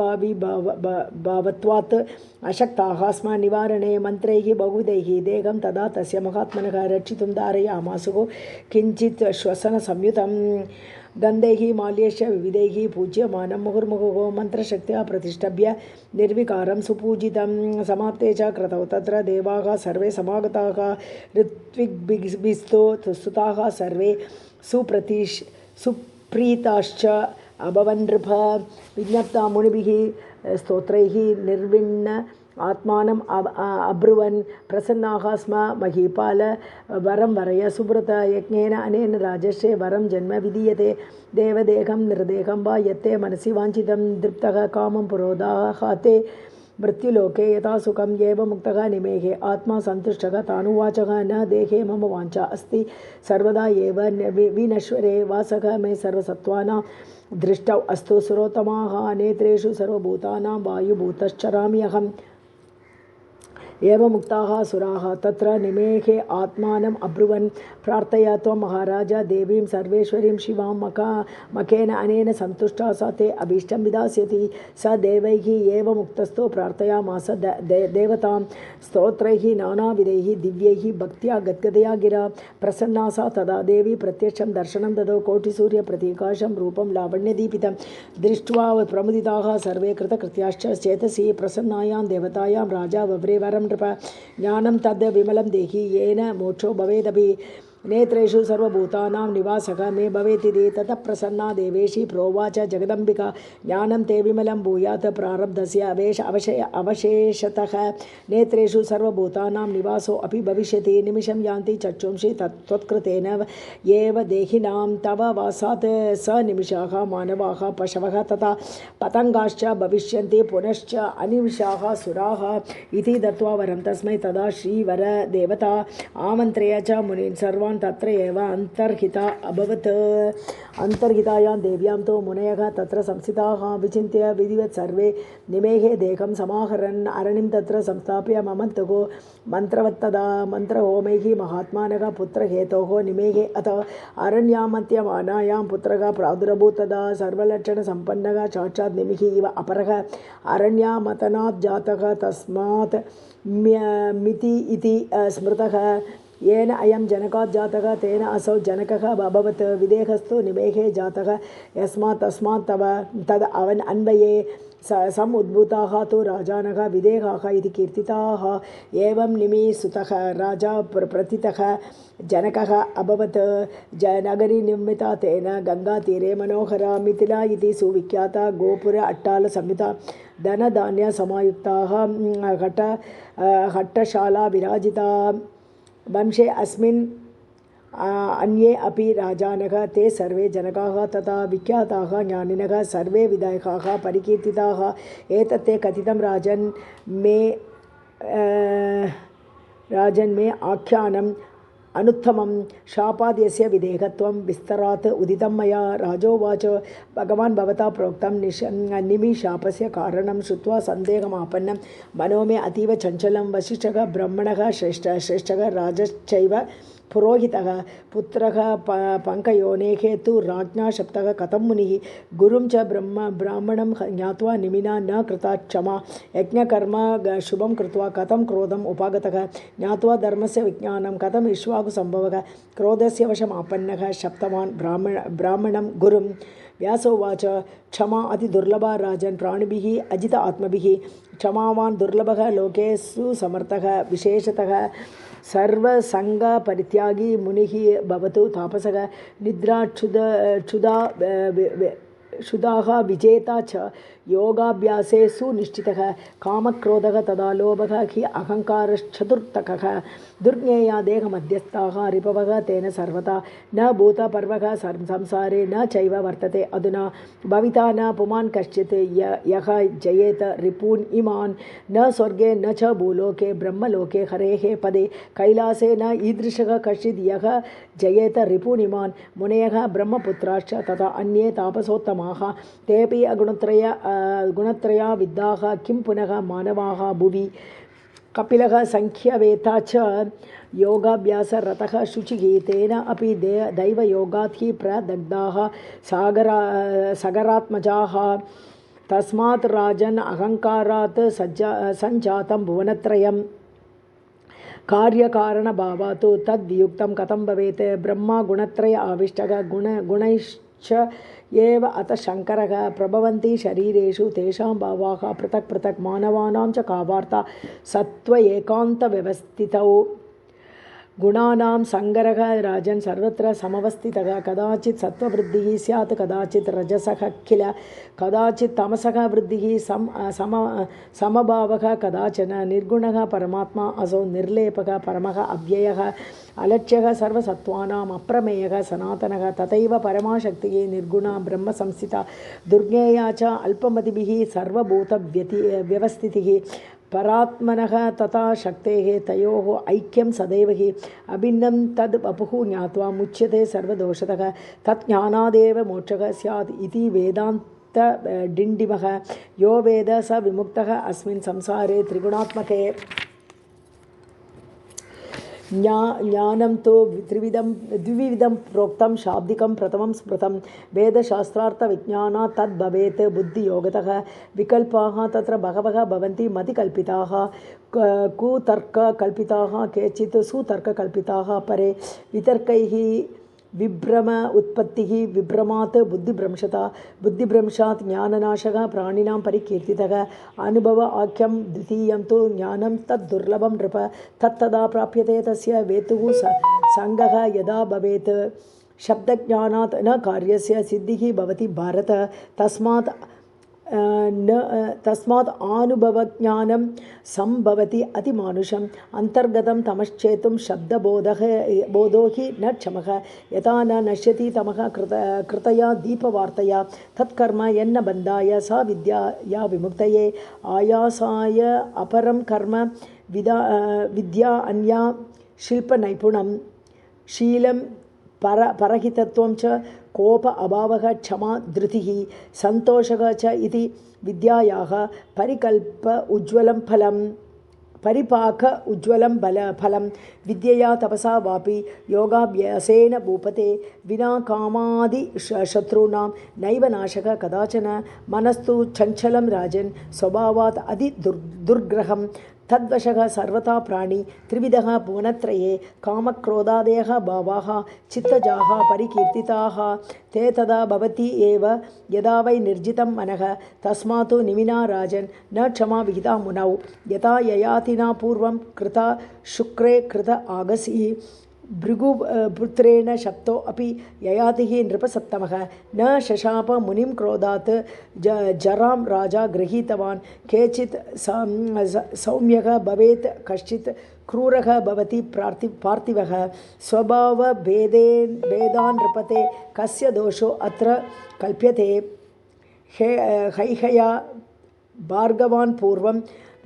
भावत्वात् अशक्ताः स्म निवारणे मन्त्रैः बहुविधैः देहं तदा तस्य महात्मनः रक्षितुं धारयामासुः किञ्चित् श्वसनसंयुतं गन्धैः माल्यश्च विविधैः पूज्यमानं मुहुर्मुहुः मन्त्रशक्त्या प्रतिष्ठभ्य निर्विकारं सुपूजितं समाप्ते च क्रतौ तत्र देवाः सर्वे समागताः ऋत्विग्भिस्तो स्तुताः सर्वे सुप्रीताश्च अभवन् नृप विज्ञप्ता मुनिभिः स्तोत्रैः निर्विण्ण आत्मानम् अब्रुवन् प्रसन्नाः स्म महीपाल वरं वरय सुब्रत यज्ञेन अनेन राजस्य वरं जन्म विधीयते देवदेहं निर्देहं वा यत्ते मनसि वाञ्छितं दृप्तः कामं पुरोदाहते मृत्युलोके यथा सुखं एव मुक्तः निमेहे आत्मा सन्तुष्टः तानुवाचः न देहे मम वाञ्छा अस्ति सर्वदा एव विनश्वरे वासः मे सर्वसत्त्वानां दृष्टौ अस्तु सुरोत्तमाः नेत्रेषु सर्वभूतानां वायुभूतश्चरामि अहम् एवमुक्ताः सुराः तत्र निमेहे आत्मानम् अब्रुवन् प्रार्थया त्वं महाराज देवीं सर्वेश्वरीं शिवां मकेन अनेन सन्तुष्टा सा ते अभीष्टं विधास्यति स देवैः एवमुक्तस्थो प्रार्थयामास देवतां स्तोत्रैः नानाविधैः दिव्यैः भक्त्या गद्गदया गिरा प्रसन्ना सा तदा देवी प्रत्यक्षं दर्शनं ददौ कोटिसूर्यप्रतीकाशं रूपं लावण्यदीपितं दृष्ट्वा प्रमुदिताः सर्वे कृतकृत्याश्च चेतसि प्रसन्नायां देवतायां राजा वव्रे वरं ज्ञानं तद् विमलं देहि येन मोक्षो भवेदपि नेत्रेषु सर्वभूतानां निवासः मे भवेतिति ततः प्रसन्ना देवेशी प्रोवाच जगदम्बिका ज्ञानं ते विमलं भूयात् प्रारब्धस्य अवशेषतः नेत्रेषु सर्वभूतानां निवासो अपि भविष्यति निमिषं यान्ति चक्षुंषि त्वत्कृतेन एव देहिनां तव वासात् स निमिषाः मानवाः पशवः तथा पतङ्गाश्च भविष्यन्ति पुनश्च अनिमिषाः सुराः इति दत्त्वा वरं तस्मै तदा श्रीवर देवता आमन्त्र्य च मुनीन् सर्वान् तत्र एव अन्तर्हिता अभवत् अन्तर्हितायां देव्यां तु मुनयः तत्र संस्थिताः विचिन्त्य विधिवत् सर्वे निमेहे देहं समाहरन् अरणिं तत्र संस्थाप्य ममन्तुः मन्त्रवत्तदा मन्त्रहोमैः महात्मानः पुत्रहेतोः निमेहे अथ अरण्यामन्त्यमानायां पुत्रः प्रादुरभूत् तदा सर्वलक्षणसम्पन्नः साक्षात् निमिः इव अपरः अरण्यामतनात् जातः तस्मात् मिति इति स्मृतः येन अयं जनकात् जातः तेन असौ जनकः अभवत् विदेहस्तु निमेहे जातः यस्मात् तस्मात् तद् अन्वये समुद्भूताः तु राजानः विदेहाः इति कीर्तिताः एवं निमीसुतः राजा प्रतितः जनकः अभवत् नगरी निर्मिता तेन गङ्गातीरे मनोहरा मिथिला इति सुविख्याता गोपुर अट्टाल संयुता धनधान्य समायुक्ताः हट्टशाला विराजिता वंशे अस्मिन् अन्ये अपि राजानः ते सर्वे जनकाः तथा विख्याताः ज्ञानिनः सर्वे विधायकाः परिकीर्तिताः एतत् ते कथितं राजन् मे आख्यानम् अनुत्तमं शापाद्यस्य विदेहत्वं विस्तरात् उदितं मया राजोवाच भगवान् भवता प्रोक्तं निमिशापस्य कारणं श्रुत्वा सन्देहमापन्नं मनो मे अतीव चञ्चलं वसिष्ठः ब्रह्मणः श्रेष्ठः राजश्चैव पुरोहितः पुत्रः पङ्कयोनेः तु राज्ञा शब्दः कथं मुनिः गुरुं च ब्राह्मणं ज्ञात्वा निमिना न कृता क्षमा यज्ञकर्म शुभं कृत्वा कथं क्रोधम् उपागतः ज्ञात्वा धर्मस्य विज्ञानं कथम् इक्ष्वाकुसम्भवः क्रोधस्य वशमापन्नः शप्तवान् ब्राह्मणं गुरुं व्यासोवाच क्षमा अतिदुर्लभा राजन् प्राणिभिः अजित आत्मभिः क्षमावान् दुर्लभः लोके सुसमर्थः विशेषतः सर्वसङ्गपरित्यागी मुनिः भवतु तापसः निद्राक्षुधा शुदाः विजेता च योगाभ्यासे सुनिश्चितः कामक्रोधः तदा लोभः हि अहङ्कारश्चतुर्थकः दुर्ज्ञेया देहमध्यस्थाः रिपवः तेन सर्वथा न भूतपर्वः संसारे न चैव वर्तते अधुना भविता न पुमान् कश्चित् यः जयेत रिपून् इमान् न स्वर्गे न च भूलोके ब्रह्मलोके हरेः पदे कैलासे न ईदृशः कश्चित् यः जयेत रिपून् इमान् मुनयः ब्रह्मपुत्राश्च तथा अन्ये तापसोत्तमाः तेऽपि गुणत्रया विद्धाः किं पुनः मानवाः भुवि कपिलः संख्यवेत्ता च योगाभ्यासरतः शुचिः तेन अपि दैवयोगात् हि प्रदग्धाः सगरात्मजाः तस्मात् राजन् अहङ्कारात् सञ्जातं भुवनत्रयम् कार्यकारणभावात् तद्वियुक्तं कथं भवेत् ब्रह्मा गुणत्रय आविष्टः गुणैश्च एव अतः शङ्करः प्रभवन्ति शरीरेषु तेषां भावाः पृथक् पृथक् मानवानां च का वार्ता सत्त्व एकान्तव्यवस्थितौ गुणानां सङ्गरः राजन् सर्वत्र समवस्थितः कदाचित् सत्त्ववृद्धिः स्यात् कदाचित् रजसः किल कदाचित् तमसः वृद्धिः समभावः कदाचन निर्गुणः परमात्मा असौ निर्लेपः परमः अव्ययः अलक्ष्यः सर्वसत्त्वानाम् अप्रमेयः सनातनः तथैव परमाशक्तिः निर्गुणा ब्रह्मसंस्थिता दुर्ज्ञेया च अल्पमतिभिः सर्वभूतव्यवस्थितिः परात्मनः तथा शक्तेः तयोः ऐक्यं सदैव हि अभिन्नं तद् वपुः ज्ञात्वा मुच्यते सर्वदोषतः तज्ज्ञानादेव मोक्षः स्यात् इति वेदान्तडिण्डिमः यो वेद स विमुक्तः अस्मिन् संसारे त्रिगुणात्मके ज्ञानं तु द्विविधं प्रोक्तं शाब्दिकं प्रथमं स्मृतं वेदशास्त्रार्थविज्ञानात् तद् भवेत् बुद्धियोगतः विकल्पाः तत्र बहवः भवन्ति मतिकल्पिताः कुतर्ककल्पिताः केचित् सुतर्ककल्पिताः परे वितर्कैः विभ्रम उत्पत्तिः विभ्रमात् बुद्धिभ्रंशात् ज्ञाननाशः प्राणिनां परिकीर्तितः अनुभव आख्यं द्वितीयं तु ज्ञानं तद्दुर्लभं नृप तत्तदा प्राप्यते तस्य वेतुः सङ्गः यदा भवेत् शब्दज्ञानात् न कार्यस्य सिद्धिः भवति भारत तस्मात् आनुभवज्ञानं संभवति अतिमानुषम् अन्तर्गतं तमश्चेतुं शब्दबोधो हि न क्षमः यथा न नश्यति तमः कृतया दीपवार्तया तत्कर्म यन्न बन्धाय सा विद्या या विमुक्तये आयासाय अपरं कर्म विद्या अन्या शिल्पनैपुणं शीलं परहितत्वं च कोप अभावः क्षमा धृतिः सन्तोषः च इति विद्यायाः परिकल्प उज्ज्वलं फलं परिपाक उज्ज्वलं फलं विद्यया तपसा वापि योगाभ्यासेन भूपते विना कामादि शत्रूणां नैव नाशः कदाचन मनस्तु चञ्चलं राजन् स्वभावात् दुर्ग्रहं तद्वशः सर्वथा प्राणी त्रिविधः भुवनत्रये कामक्रोधादयः भावाः चित्तजाः परिकीर्तिताः ते तदा भवति एव यदा वै निर्जितं मनः तस्मात् निमिना राजन् न क्षमा विहिता मुनौ यथा ययातिना पूर्वं कृता शुक्रे कृत आगसी भृगुपुत्रेण शप्तो अपि ययातिः नृपसत्तमः न शशाप मुनिं क्रोधात् जरां राजा गृहीतवान् केचित् सौम्यः भवेत् कश्चित् क्रूरः भवति पार्थिवः स्वभावभेदान् नृपते कस्य दोषो अत्र कल्प्यते हैहया भार्गवान् पूर्वं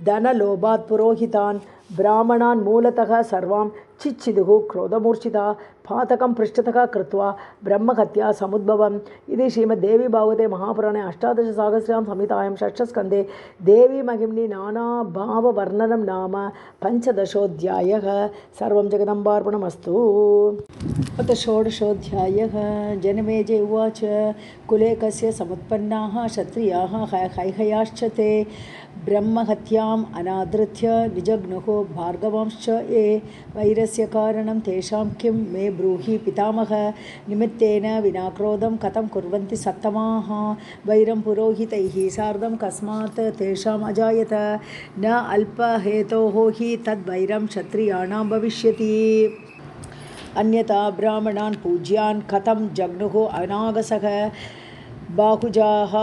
धनलोभात् पुरोहितान् ब्राह्मणान् मूलतः सर्वां चिच्छिदुः क्रोधमूर्छिता पातकं पृष्ठतः कृत्वा ब्रह्महत्या समुद्भवम् इति श्रीमद्देवी भागवते महापुराणे अष्टादशसाहस्र्यां संहितायां षष्ठस्कन्धे देवी महिम्नि नानाभाववर्णनं नाम पञ्चदशोऽध्यायः सर्वं जगदम्बार्पणमस्तु। अथ षोडशोऽध्यायः जनमेजय उवाच कुले कस्य समुत्पन्नाः क्षत्रियाः हैहयाश्च ते ब्रह्महत्याम् अनादृत्य विजग्नुः भार्गवांश्च ये वैरस्य कारणं तेषां किं मे ब्रूहि पितामह निमित्तेन विना क्रोधं कथं कुर्वन्ति सत्तमाः वैरं पुरोहितैः सार्धं कस्मात् तेषाम् अजायत न अल्पहेतोः हि तद्वैरं क्षत्रियाणां भविष्यति अन्यथा ब्राह्मणान् पूज्यान् कथं जग्नुः अनागसः बाहुजाः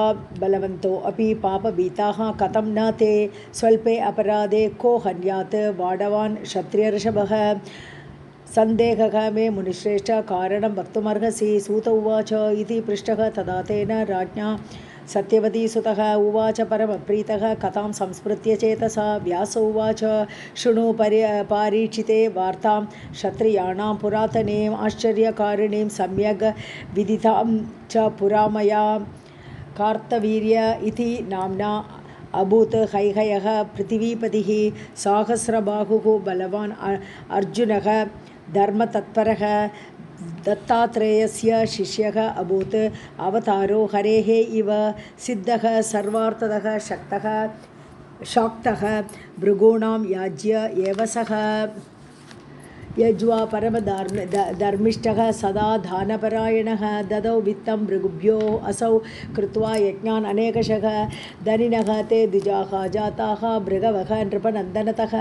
बलवन्तो अपि पापभीताः कथं न ते स्वल्पे अपराधे को हन्यात् वाडवान् क्षत्रियर्षभः सन्देहः मे मुनिश्रेष्ठ कारणं वक्तुमर्हसि सूत उवाच इति पृष्टः तदा तेन राज्ञा सत्यवती सुतः उवाच परमप्रीतः कथां संस्मृत्य चेतसा व्यास उवाच शृणु पारीक्षिते वार्तां क्षत्रियाणां पुरातनीम् आश्चर्यकारिणीं सम्यग् विदितां च पुरा मया कार्तवीर्य इति नाम्ना अभूत् हैहयः पृथिवीपतिः सहस्रबाहुः बलवान् अर्जुनः धर्मतत्परः दत्तात्रेयस्य शिष्यः अभूत् अवतारो हरेः इव सिद्धः सर्वार्थतः शाक्तः भृगूणां याज्य एव सः यज्वा परमधर्मिष्ठः सदा दानपरायणः ददौ वित्तं भृगुभ्यो असौ कृत्वा यज्ञान् अनेकशः धनिनः ते द्विजाः जाताः भृगवः नृपदानतः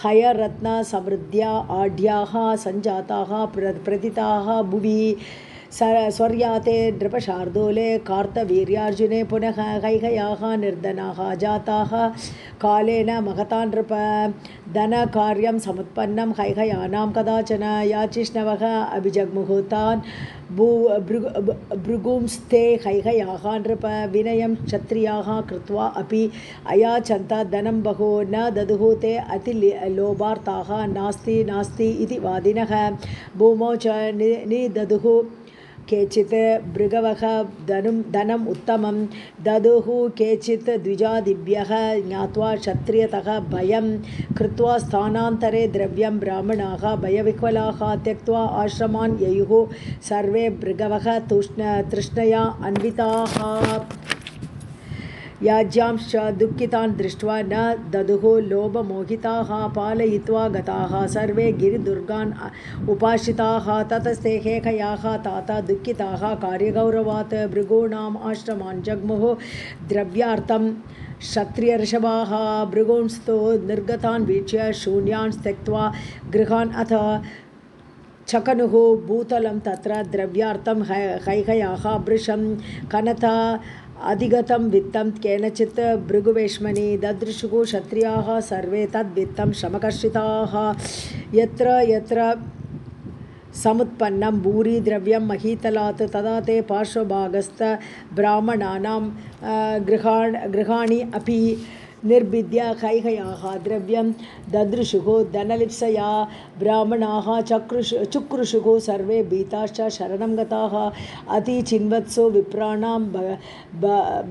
हयरत्नसमृद्ध्या आढ्याः सञ्जाताः प्रथिताः भुवि स्वर्याते नृपशार्दूले कार्तवीर्यार्जुने पुनः कैकयाः निर्धनाः जाताः कालेन महता नृप धनकार्यं समुत्पन्नं कैकयानां कदाचन याचिष्णवः अभिजग्मुहूतान् भृगुंस्ते कैकयाः नृप विनयं क्षत्रियाः कृत्वा अपि अयाचन्त धनं बहु न ददुः ते अतिलोभार्ताः नास्ति इति वादिनः भूमौ च निददुः केचित् भृगवः धनम् उत्तमं ददुः केचित् द्विजादिभ्यः ज्ञात्वा क्षत्रियतः भयं कृत्वा स्थानान्तरे द्रव्यं ब्राह्मणाः भयविह्वलाः त्यक्त्वा आश्रमान् ययुः सर्वे भृगवः तृष्णया अन्विताः याज्यांश्च दुःखितान् दृष्ट्वा न ददुः लोभमोहिताः पालयित्वा गताः सर्वे गिरिदुर्गान् उपाश्रिताः ततस्ते हेकयाः ताता दुःखिताः कार्यगौरवात् भृगूणाम् आश्रमान् जग्मुः द्रव्यार्थं क्षत्रियर्षभाः भृगूंस्तु निर्गतान् वीक्ष्य शून्यान् त्यक्त्वा गृहान् अथ चकनुः भूतलं तत्र द्रव्यार्थं कैकयाः वृषं कनता अधिगतं वित्तं केनचित् भृगुवेश्मनि ददृशुः क्षत्रियाः सर्वे तद्वित्तं श्रमकर्षिताः यत्र यत्र समुत्पन्नं भूरि द्रव्यं महीतलात् तदा ते पार्श्वभागस्थ ब्राह्मणानां गृहाणि अपि निर्भिद्य कैकयाः द्रव्यं ददृशुः धनलिप्सया ब्राह्मणाः चुक्रुषुः सर्वे भीताश्च शरणं गताः अतिचिन्वत्सु विप्राणां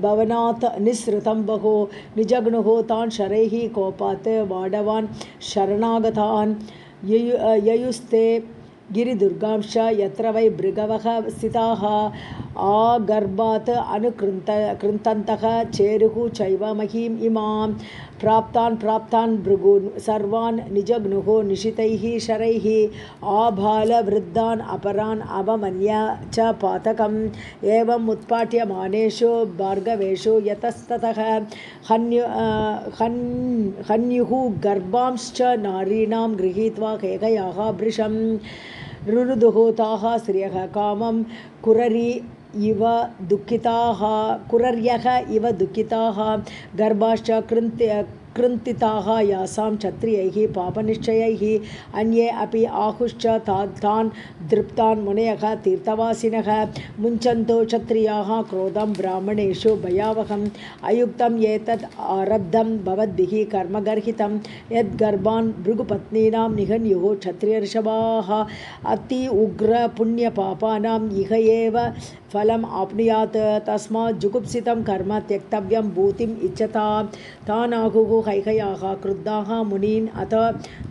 भवनात् निःसृतं बहु निजग्नुः तान् शरैः कोपात् वाडवान् शरणागतान् ययुस्ते गिरिदुर्गांश्च यत्र वै भृगवः स्थिताः आगर्भात् अनुकृन्तन्तः चेरुः चैव महीम् इमां प्राप्तान् भृगून् सर्वान् निजग्नुः निशितैः शरैः आबालवृद्धान् अपरान् अवमन्य च पातकम् एवम् उत्पाट्यमानेषु भार्गवेषु यतस्ततः हन्युः गर्भांश्च नारीणां गृहीत्वा कैकयाः वृषं रुरुदुः ताः स्त्रियः कामं कुरर्यः इव दुःखिताः गर्भाश्च कृन्तिताः यासां क्षत्रियैः पापनिश्चयैः अन्ये अपि आहुश्च तान् दृप्तान् मुनयः तीर्थवासिनः मुञ्चन्तो क्षत्रियाः क्रोधं ब्राह्मणेषु भयावहम् अयुक्तम् एतत् आरब्धं भवद्भिः कर्मगर्हितं यद्गर्भान् भृगुपत्नीनां निहन्युः क्षत्रियर्षभाः अति उग्रपुण्यपापानाम् इह एव फलम् आप्नुयात् तस्मात् जुगुप्सितं कर्म त्यक्तव्यं भूतिम् इच्छतां तानाहुः कैकयाः क्रुद्धाः मुनीन् अथ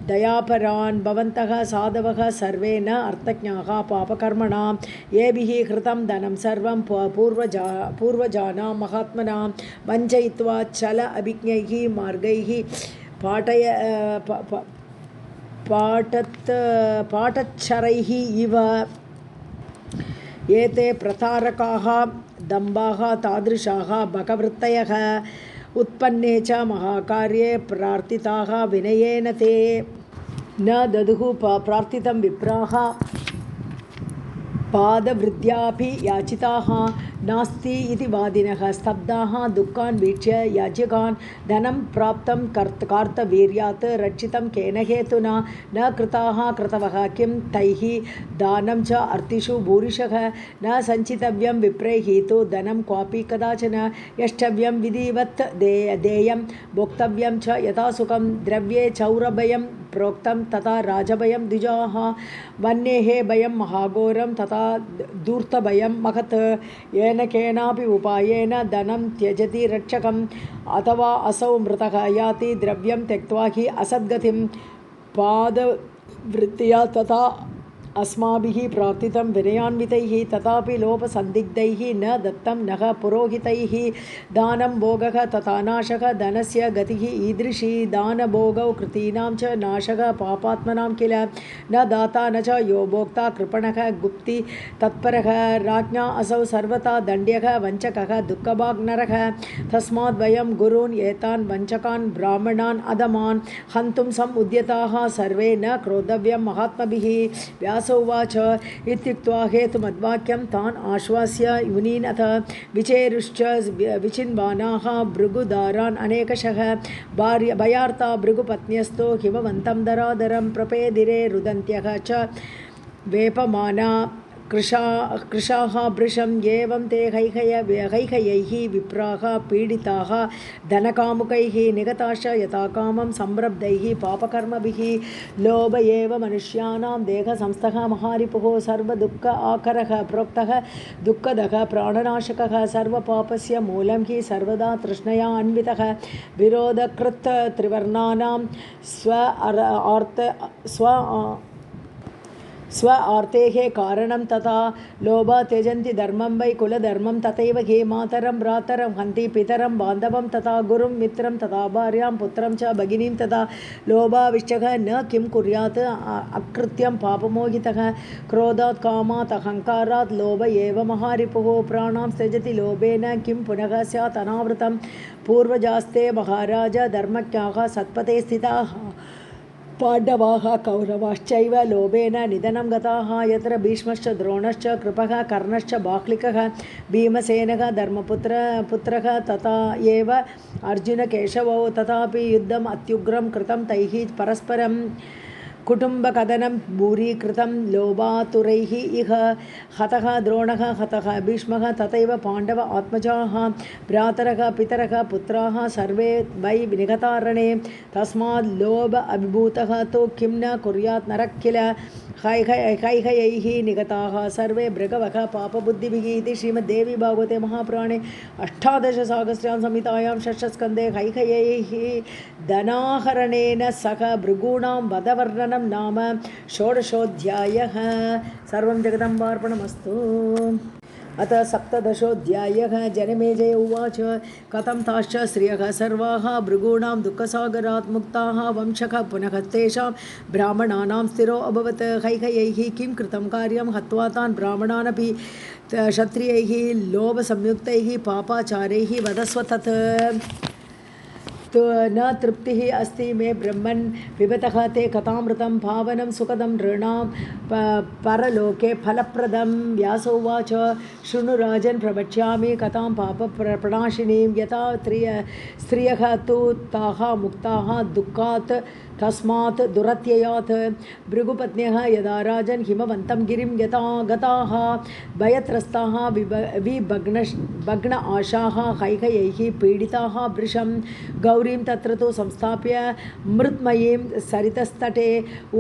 दयापरान् भवन्तः साधवः सर्वे न अर्थज्ञाः पापकर्मणां येभिः कृतं धनं सर्वं पूर्वजानां महात्मनां वञ्चयित्वा चल अभिज्ञैः मार्गैः पाटच्छरैः इव एते प्रतारकाः दम्भाः तादृशाः भगवृत्तयः उत्पन्ने च महाकार्ये प्रार्थिताः विनयेन ते न ददुः प्रार्थितं विप्राः पादवृद्ध्यापि याचिताः नास्ति इति वादिनः स्तब्धाः दुःखान् वीक्ष्य याज्यकान् धनं प्राप्तं कार्तवीर्यात् रक्षितं केन हेतुना न कृताः क्रतवः किं तैः दानं च अर्तिषु भूरिशः न सञ्चितव्यं विप्रैः तु धनं क्वापि कदाचन यष्टव्यं विधिवत् देयं भोक्तव्यं च यथा सुखं द्रव्ये चौरभयं प्रोक्तं तथा राजभयं द्विजाः वह्नेः भयं महाघोरं तथा धूर्तभयं महत् येन केनापि उपायेन धनं त्यजति रक्षकम् अथवा असौ मृतः याति द्रव्यं त्यक्त्वा हि असद्गतिं पादवृत्त्या तथा अस्माभिः प्रार्थितं विनयान्वितैः तथापि लोभसन्दिग्धैः न दत्तं नः पुरोहितैः दानं भोगः तथा नाशः धनस्य गतिः ईदृशी दानभोगौ कृतीनां च नाशः पापात्मनां किल न दाता न च यो भोक्ता कृपणः गुप्ति तत्परः राज्ञा असौ सर्वथा दण्ड्यः वञ्चकः दुःखभाग्नरः तस्माद् वयं गुरून् एतान् वञ्चकान् ब्राह्मणान् अधमान् हन्तुं समुद्यताः सर्वे न क्रोधव्यं महात्मभिः उवाच इत्युक्त्वा हेतुमद्वाक्यं तान् आश्वास्य मुनीनथ विचेरुश्च विचिन्वानाः भृगुदारान् अनेकशः भयार्ता भृगुपत्न्यस्तो हिमवन्तं दरादरं प्रपेदिरे रुदन्त्यः च वेपमाना कृशाः भृशं एवं ते हैहयैः विप्राः पीडिताः धनकामुकैः निगताश्च यथा कामं संरब्धैः पापकर्मभिः लोभ एव मनुष्याणां देहसंस्थः महारिपुः सर्वदुःख आकरः प्रोक्तः दुःखदः प्राणनाशकः सर्वपापस्य मूलं हि सर्वदा तृष्णया अन्वितः विरोधकृत् त्रिवर्णानां स्व आर्तेः कारणं तथा लोभा त्यजन्ति धर्मं वै कुलधर्मं तथैव हे मातरं भ्रातरं हन्ति पितरं बान्धवं तथा गुरुं मित्रं तथा भार्यां पुत्रं च भगिनीं तथा लोभाविष्टः न किं कुर्यात् अकृत्यं पापमोहितः क्रोधात् कामात् अहङ्कारात् लोभ एव महारिपुः प्राणां त्यजति लोभेन किं पुनः स्यात् अनावृतं पूर्वजास्ते महाराज धर्मज्ञाः सत्पथे स्थिताः पाण्डवाः कौरवाश्चैव लोभेन निधनं गताः यत्र भीष्मश्च द्रोणश्च कृपः कर्णश्च बाह्लिकः भीमसेनः धर्मपुत्रः तथा एव अर्जुनकेशवौ तथापि युद्धम् अत्युग्रं कृतं तैः परस्परं कुटुम्बकथनं भूरीकृतं लोभातुरैः इह हतः द्रोणः हतः भीष्मः तथैव पाण्डव आत्मजाः भ्रातरः पितरः पुत्राः सर्वे वै निगतारणे तस्मात् लोभ अभिभूतः तु किं न कुर्यात् नरः किल हैहयैः निगताः सर्वे भृगवः पापबुद्धिभिः इति श्रीमद्देवी भागवते महापुराणे 18 साहस्र्यां संहितायां षष्ठस्कन्धे हैहयैः धनाहरणेन सह भृगूणां वधवर्णनं नाम षोडशोऽध्यायः। सर्वं जगदम्बार्पणमस्तु। अथ सप्तदशोऽध्यायः। जनमेजय उवाच कथं ताश्च श्रियः सर्वाः भृगूणां दुःखसागरात् मुक्ताः वंशः पुनः तेषां ब्राह्मणानां स्थिरो अभवत् हैहयैः किं कृतं कार्यं हत्वा तान् ब्राह्मणानपि क्षत्रियैः लोभसंयुक्तैः पापाचारैः वदस्व तत् न तृप्तिः अस्ति मे ब्रह्मन् पिबतः ते कथामृतं पावनं सुखदं नृणां परलोके फलप्रदं। व्यास उवाच शृणु राजन् प्रवक्ष्यामि कथां पापप्रणाशिनीं यथा स्त्रियः तु ताः मुक्ताः दुःखात् तस्मात् दुरत्ययात् भृगुपत्न्यः यदा राजन् हिमवन्तं गिरिं यथा गताः भयत्रस्ताः विभग्न आशाः हैहयैः पीडिताः भृशं गौरीं तत्र तु संस्थाप्य मृत्मयीं सरितस्तटे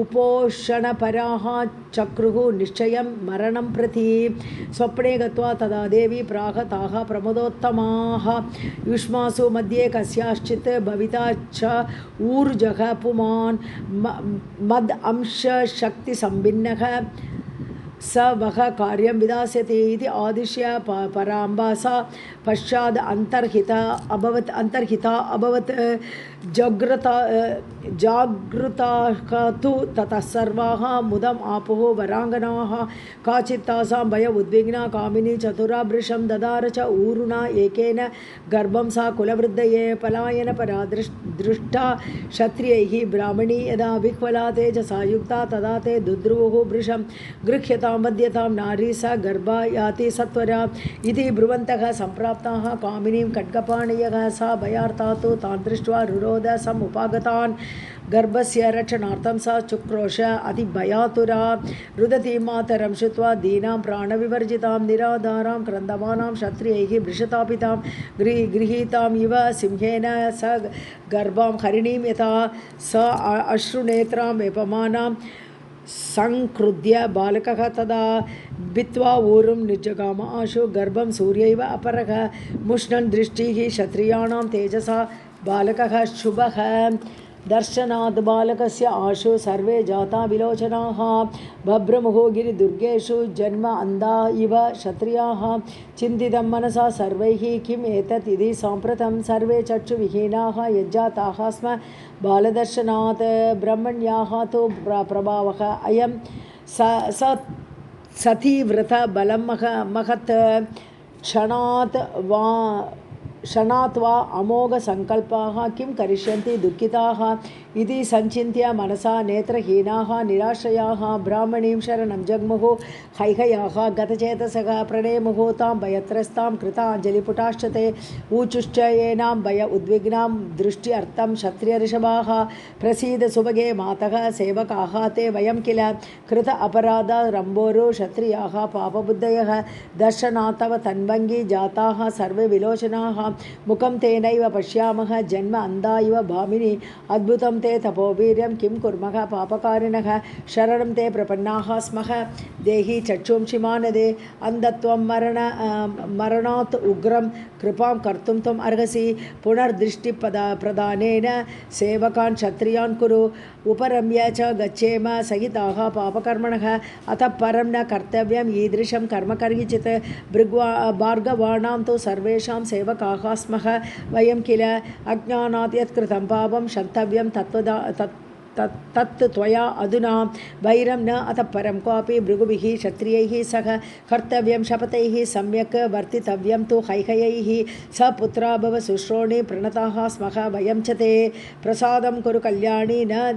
उपोषणपराः चक्रुः निश्चयं मरणं प्रति। स्वप्ने गत्वा तदा देवी प्राह ताः प्रमदोत्तमाः युष्मासु मध्ये कस्याश्चित् भविता च ऊर्जः पुमान् मद अंश शक्ति संभिन्नः स वह कार्यं विधास्यति इति आदिश्य पश्चाद अंतर्हिता अभवत् जागृता तु ततः सर्वाः मुदम् आपुः वराङ्गनाः काचित् तासां भय उद्विग्ना कामिनी चतुरा वृषं ददार च ऊरुणा एकेन गर्भं सा कुलवृद्धये पलायन परा दृष्टा क्षत्रियैः ब्राह्मणी यदा विह्वला तेजसा युक्ता तदा ते दुद्रुवुः वृषं गृह्यतां वध्यतां नारी स गर्भा याति सत्वरा इति ब्रुवन्तः सम्प्राप्ताः कामिनीं खड्गपाणयः सा भयार्ता तु तान् दृष्ट्वा रुरोध समुपागतान् गर्भस्य रक्षणार्थं सा चुक्रोश अतिभयातुरा रुदतीं मातरं श्रुत्वा दीनां प्राणविवर्जितां निराधारां क्रन्दमानां क्षत्रियैः वृषतापितां गृहीताम् इव सिंहेन स गर्भां हरिणीं यथा स अश्रुनेत्रां वेपमानां संक्रुद्य बालकः तदा भित्वा ऊरुं निर्जगाम आशु गर्भं सूर्यैव अपरः मुष्णन् दृष्टिः क्षत्रियाणां तेजसा बालकः शुभः दर्शनात् बालकस्य आशु सर्वे जाता विलोचनाः बभ्रमुः गिरिदुर्गेषु जन्म अन्धा इव क्षत्रियाः चिन्तितं मनसा सर्वैः किम् एतत् इति साम्प्रतं सर्वे चक्षुविहीनाः यज्जाताः स्म बालदर्शनात् ब्रह्मण्याः तु प्रभावः अयं सतीव्रतबलं महत् क्षणात् वा अमोघसङ्कल्पाः किं करिष्यन्ति दुःखिताः इति सञ्चिन्त्य मनसा नेत्रहीनाः निराश्रयाः ब्राह्मणीं शरणं जग्मुः हैहयाः गतचेतसः प्रणेमुः तां भयत्रस्तां कृताञ्जलिपुटाश्च ते ऊचुश्च येनां भय उद्विग्नां दृष्ट्यर्थं क्षत्रियऋषभाः प्रसीद सुभगे मातः सेवकाः ते वयं किल कृत अपराधा रम्भोरु क्षत्रियाः पापबुद्धयः दर्शनात् तव तन्वङ्गी जाताः सर्वे विलोचनाः मुखं तेनैव पश्यामः जन्म अन्धा इव भामिनी अद्भुतं ते तपोवीर्यं किं कुर्मः पापकारिणः शरणं ते प्रपन्नाः स्मः देहि चक्षुंषि मानदे अन्धत्वं मरणात् उग्रं कृपां कर्तुं त्वम् अर्हसि पुनर्दृष्टिप्रदानेन सेवकान् क्षत्रियान् कुरु उपरम्य च गच्छेम सहिताः पापकर्मणः अतः परं न कर्तव्यम् ईदृशं कर्म कर्हिचित् भार्गवाणां तु सर्वेषां सेवकाः स्मः वयं किल अज्ञानात् यत्कृतं पापं क्षन्तव्यं तत् त्वया अधुना वैरं न अतः परं क्वापि भृगुभिः क्षत्रियैः सह कर्तव्यं शपथैः सम्यक् वर्तितव्यं तु हैहयैः स पुत्रा भव शुश्रोणे प्रणताः स्मः वयं च ते प्रसादं कुरु कल्याणी न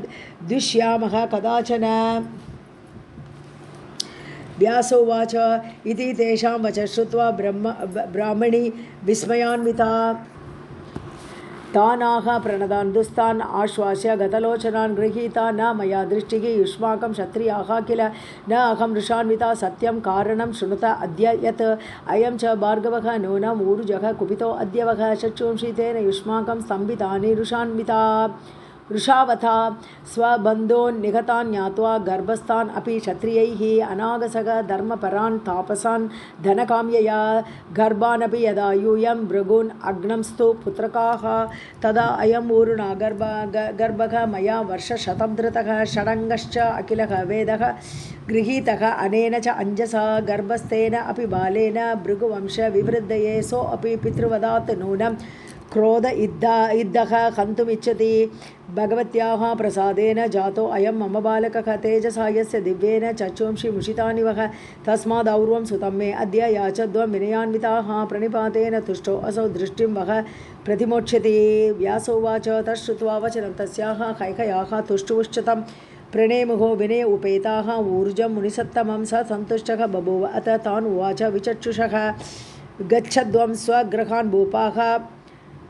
द्विष्यामः कदाचन व्यासोवाच इति तेषां वचः श्रुत्वा ब्राह्मणी विस्मयान्विता तानाः प्रणदान् दुस्तान् आश्वास्य गतलोचनान् गृहीता न मया दृष्टिः युष्माकं क्षत्रियाः किल न अहं वृषान्विता सत्यं कारणं शृणुत अद्य यत् अयं च भार्गवः नूनम् ऊरुजः कुपितो अद्यवः चक्षुंषि तेन युष्माकं स्तम्भितानि वृषावथा स्वबन्धोन् निहतान् ज्ञात्वा गर्भस्थान् अपि क्षत्रियैः अनागसः धर्मपरान् तापसान् धनकाम्यया गर्भानपि यदा यूयं भृगून् अग्नंस्तु पुत्रकाः तदा अयम् ऊरुणा गर्भः मया वर्षशतं धृतः षडङ्गश्च अखिलः वेदः गृहीतः अनेन च अञ्जसा गर्भस्थेन अपि बालेन भृगुवंश विवृद्धये सोऽपि पितृवदात् नूनं क्रोध इद्धः हन्तुमिच्छति भगवत्याः प्रसादेन जातो अयं मम बालकः तेजसा यस्य दिव्येन चक्षुंषि मुषितानि वः तस्मादौर्वं सुतं मे अद्य याचध्वं विनयान्विताः प्रणिपातेन तुष्टो असौ दृष्टिं वः प्रतिमोक्ष्यति व्यासोवाच तच्छ्रुत्वा वचनं तस्याः कैकयाः तुष्टुश्च तं प्रणेमुः विनय उपेताः ऊर्जं मुनिसत्तमं स सन्तुष्टः बभूव अत तान् उवाच विचक्षुषः गच्छध्वं स्वगृहान् भूपाः